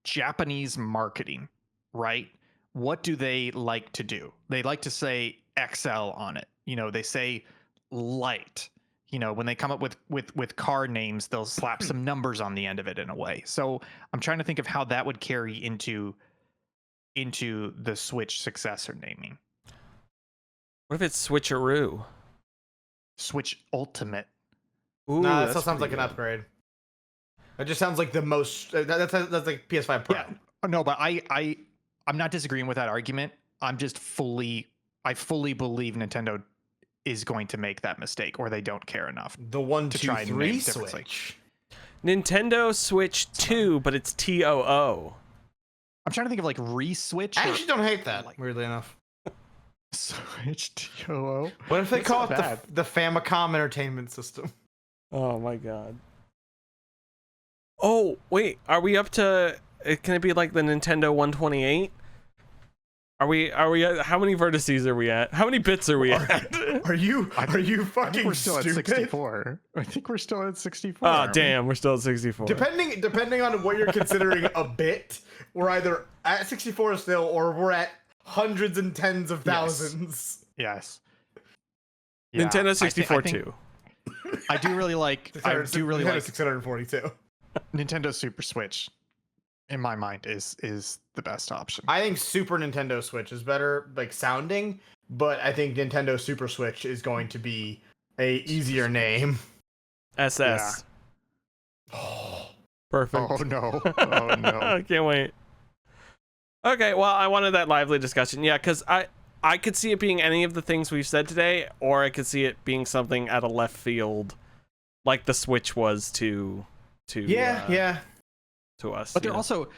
Japanese marketing, right? What do they like to do? They like to say XL on it. They say light. When they come up with car names, they'll slap some numbers on the end of it in a way. So I'm trying to think of how that would carry into the Switch successor naming. What if it's Switcheroo? Switch Ultimate. Ooh, that still sounds like an upgrade. It just sounds like the most. That's like PS5 Pro. Yeah. No, but I'm not disagreeing with that argument. I fully believe Nintendo is going to make that mistake, or they don't care enough. The 1, 2, 3 Switch. Nintendo Switch 2, but it's TOO. I'm trying to think of like re-Switch. I actually don't hate that, weirdly enough. Switch TOO. What if they call it the Famicom Entertainment System? Oh my god. Oh, wait, are we up to... Can it be like the Nintendo 128? Are we at, how many vertices are we at? How many bits are we at? Are you I fucking think we're still stupid? at 64. I think we're still at 64. Oh, aren't we? damn, we're still at 64. Depending on what you're considering a bit, we're either at 64 still, or we're at hundreds and tens of thousands. Yes. Yeah, Nintendo 64 I think too. I do really like. I do really like 642. Nintendo Super Switch. In my mind, is the best option. I think Super Nintendo Switch is better, like sounding, but I think Nintendo Super Switch is going to be a easier name. SS. Perfect. Oh no! Oh no! I can't wait. Okay, well, I wanted that lively discussion. Yeah, because I could see it being any of the things we've said today, or I could see it being something at a left field, like the Switch was to us. But they're also,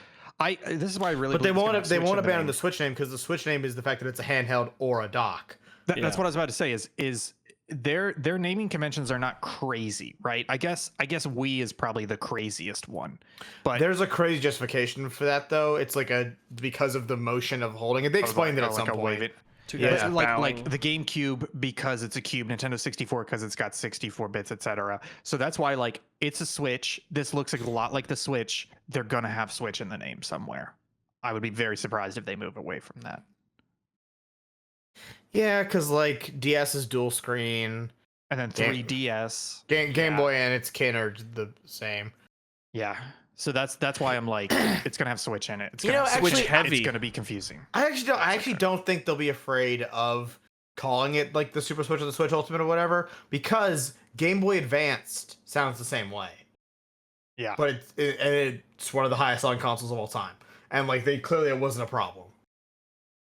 this is why I really. But they believe won't it's gonna have Switch in abandon name. the Switch name, because the Switch name is the fact that it's a handheld or a dock. That's what I was about to say. Is their naming conventions are not crazy, right? I guess Wii is probably the craziest one, but There's a crazy justification for that, though. It's like because of the motion of holding it. They explained it at some point. Yeah, like the GameCube, because it's a cube, Nintendo 64 because it's got 64 bits, etc. So that's why, like, it's a Switch. This looks like a lot like the Switch. They're gonna have Switch in the name somewhere. I would be very surprised if they move away from that. Yeah, because like DS is dual screen. And then 3DS. Game Boy and its kin are the same. Yeah. So that's why I'm like, it's gonna have Switch in it. It's You gonna know, have Switch Switch heavy. It's gonna be confusing. I actually don't think they'll be afraid of calling it like the Super Switch or the Switch Ultimate or whatever, because Game Boy Advanced sounds the same way. Yeah. But it's one of the highest selling consoles of all time, and like it wasn't a problem.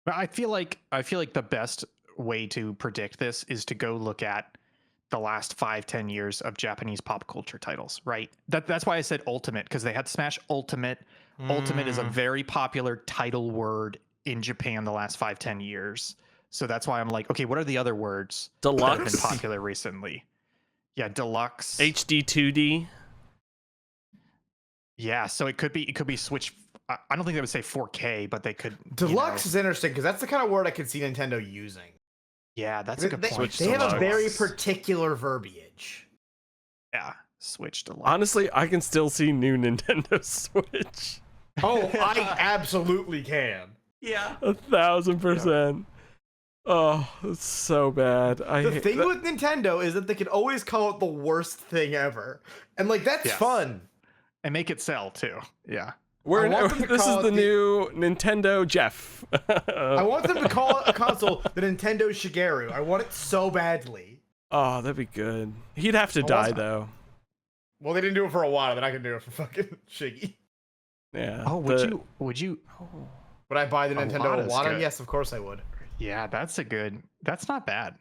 But I feel like the best way to predict this is to go look at the last 5-10 years of Japanese pop culture titles, right? That's why I said Ultimate, because they had Smash Ultimate. Ultimate is a very popular title word in Japan the last 5-10 years. So that's why I'm like, okay, what are the other words that have Deluxe, been popular recently? Yeah, Deluxe. HD 2D. Yeah, so it could be Switch. I don't think they would say 4K, but they could. Deluxe is interesting because that's the kind of word I could see Nintendo using. Yeah, that's a good point. They have a Deluxe. very particular verbiage. Yeah, Switch Deluxe. Honestly, I can still see new Nintendo Switch. Oh, I absolutely can. Yeah, 1,000%. Oh, it's so bad. The thing with Nintendo is that they can always call it the worst thing ever, and like that's fun. And make it sell too. Yeah. This is the new Nintendo Jeff. I want them to call a console the Nintendo Shigeru. I want it so badly. Oh, that'd be good. He'd have to die though. Well, they didn't do it for a while. They're not gonna do it for fucking Shiggy. Yeah. Oh, would you? Would I buy the Nintendo Iwata's Iwata? good. Yes, of course I would. Yeah, that's not bad.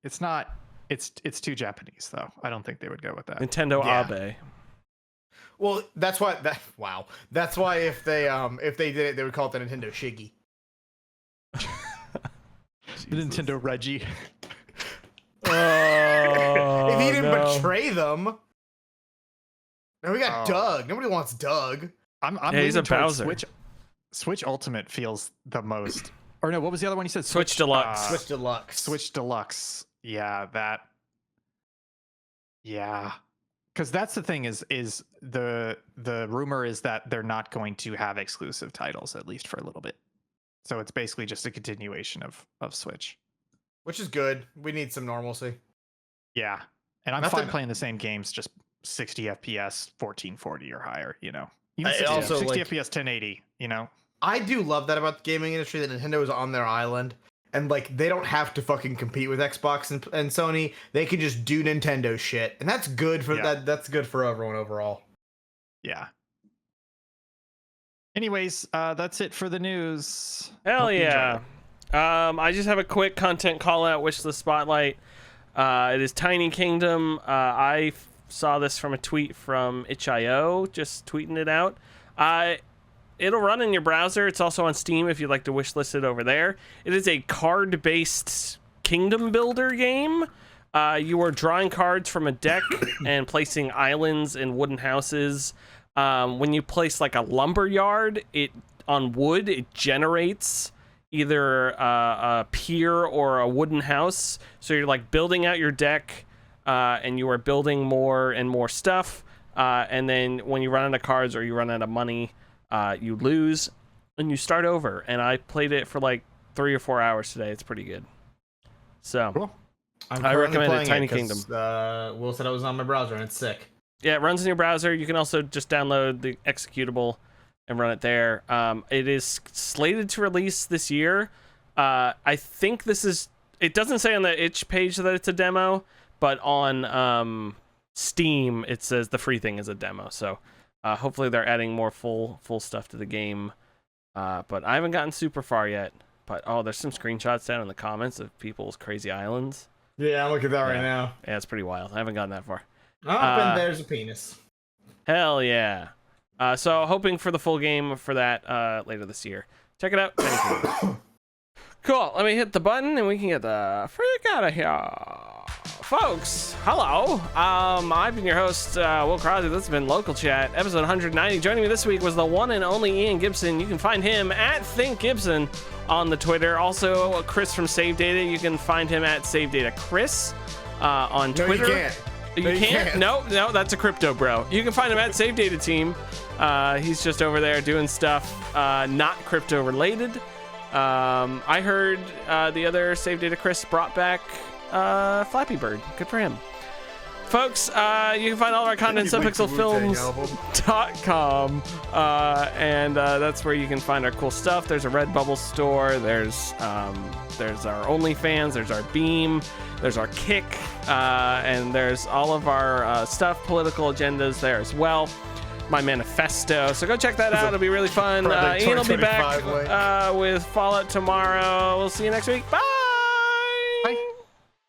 It's not. It's too Japanese though. I don't think they would go with that. Nintendo Yeah. Abe. Well, that's why. That's why if they did it, they would call it the Nintendo Shiggy. The Nintendo Reggie. Oh, If he didn't no. betray them. Now we got Oh. Doug. Nobody wants Doug. I'm Yeah, he's a leaning towards Bowser. Switch Ultimate feels the most. Or no, what was the other one you said? Switch Deluxe. Switch Deluxe. Switch Deluxe. Yeah, that. Yeah, because that's the thing is the rumor is that they're not going to have exclusive titles, at least for a little bit. So it's basically just a continuation of Switch. Which is good. We need some normalcy. Yeah, and I'm Not fine that- playing the same games, just 60 FPS, 1440 or higher. You know, even I 60, also, 60 like- FPS, 1080. You know. I do love that about the gaming industry, that Nintendo is on their island, and like they don't have to fucking compete with Xbox and Sony. They can just do Nintendo shit, and that's good for Yeah. That's good for everyone overall. Yeah. Anyways, that's it for the news. Hell Hope you yeah. enjoyed. I just have a quick content call out, Wishlist Spotlight. It is Tiny Kingdom. I saw this from a tweet from itch.io, just tweeting it out. It'll run in your browser. It's also on Steam if you'd like to wishlist it over there. It is a card-based kingdom builder game. You are drawing cards from a deck and placing islands and wooden houses. When you place like a lumber yard, on wood, it generates either a pier or a wooden house. So you're like building out your deck, and you are building more and more stuff. And then when you run out of cards or you run out of money, you lose and you start over. And I played it for like 3 or 4 hours today. It's pretty good. So Cool. I recommend it. Tiny Kingdom. Will said I was on my browser and it's sick. Yeah, it runs in your browser. You can also just download the executable and run it there. It is slated to release this year. I think this is... It doesn't say on the itch page that it's a demo, but on Steam, it says the free thing is a demo. So hopefully they're adding more full stuff to the game. But I haven't gotten super far yet. But, there's some screenshots down in the comments of people's crazy islands. Yeah, I'm looking at that right now. Yeah, it's pretty wild. I haven't gotten that far. Oh, and there's a penis. Hell yeah. So hoping for the full game for that later this year. Check it out. Cool. Let me hit the button and we can get the freak out of here. Folks, hello. I've been your host, Will Crosby. This has been Local Chat, episode 190. Joining me this week was the one and only Ian Gibson. You can find him at ThinkGibson on the Twitter. Also, Chris from Save Data. You can find him at Save Data Chris on Twitter. No, you can't. You can't? No, that's a crypto bro. You can find him at Save Data Team. He's just over there doing stuff not crypto related. I heard the other Save Data Chris brought back Flappy Bird. Good for him. Folks, you can find all of our content at subpixelfilms.com, and that's where you can find our cool stuff. There's a Redbubble store. There's our OnlyFans. There's our Beam. There's our Kick, and there's all of our stuff, political agendas there as well. My manifesto. So go check that out. It'll be really fun. Ian will be back with Fallout tomorrow. We'll see you next week. Bye.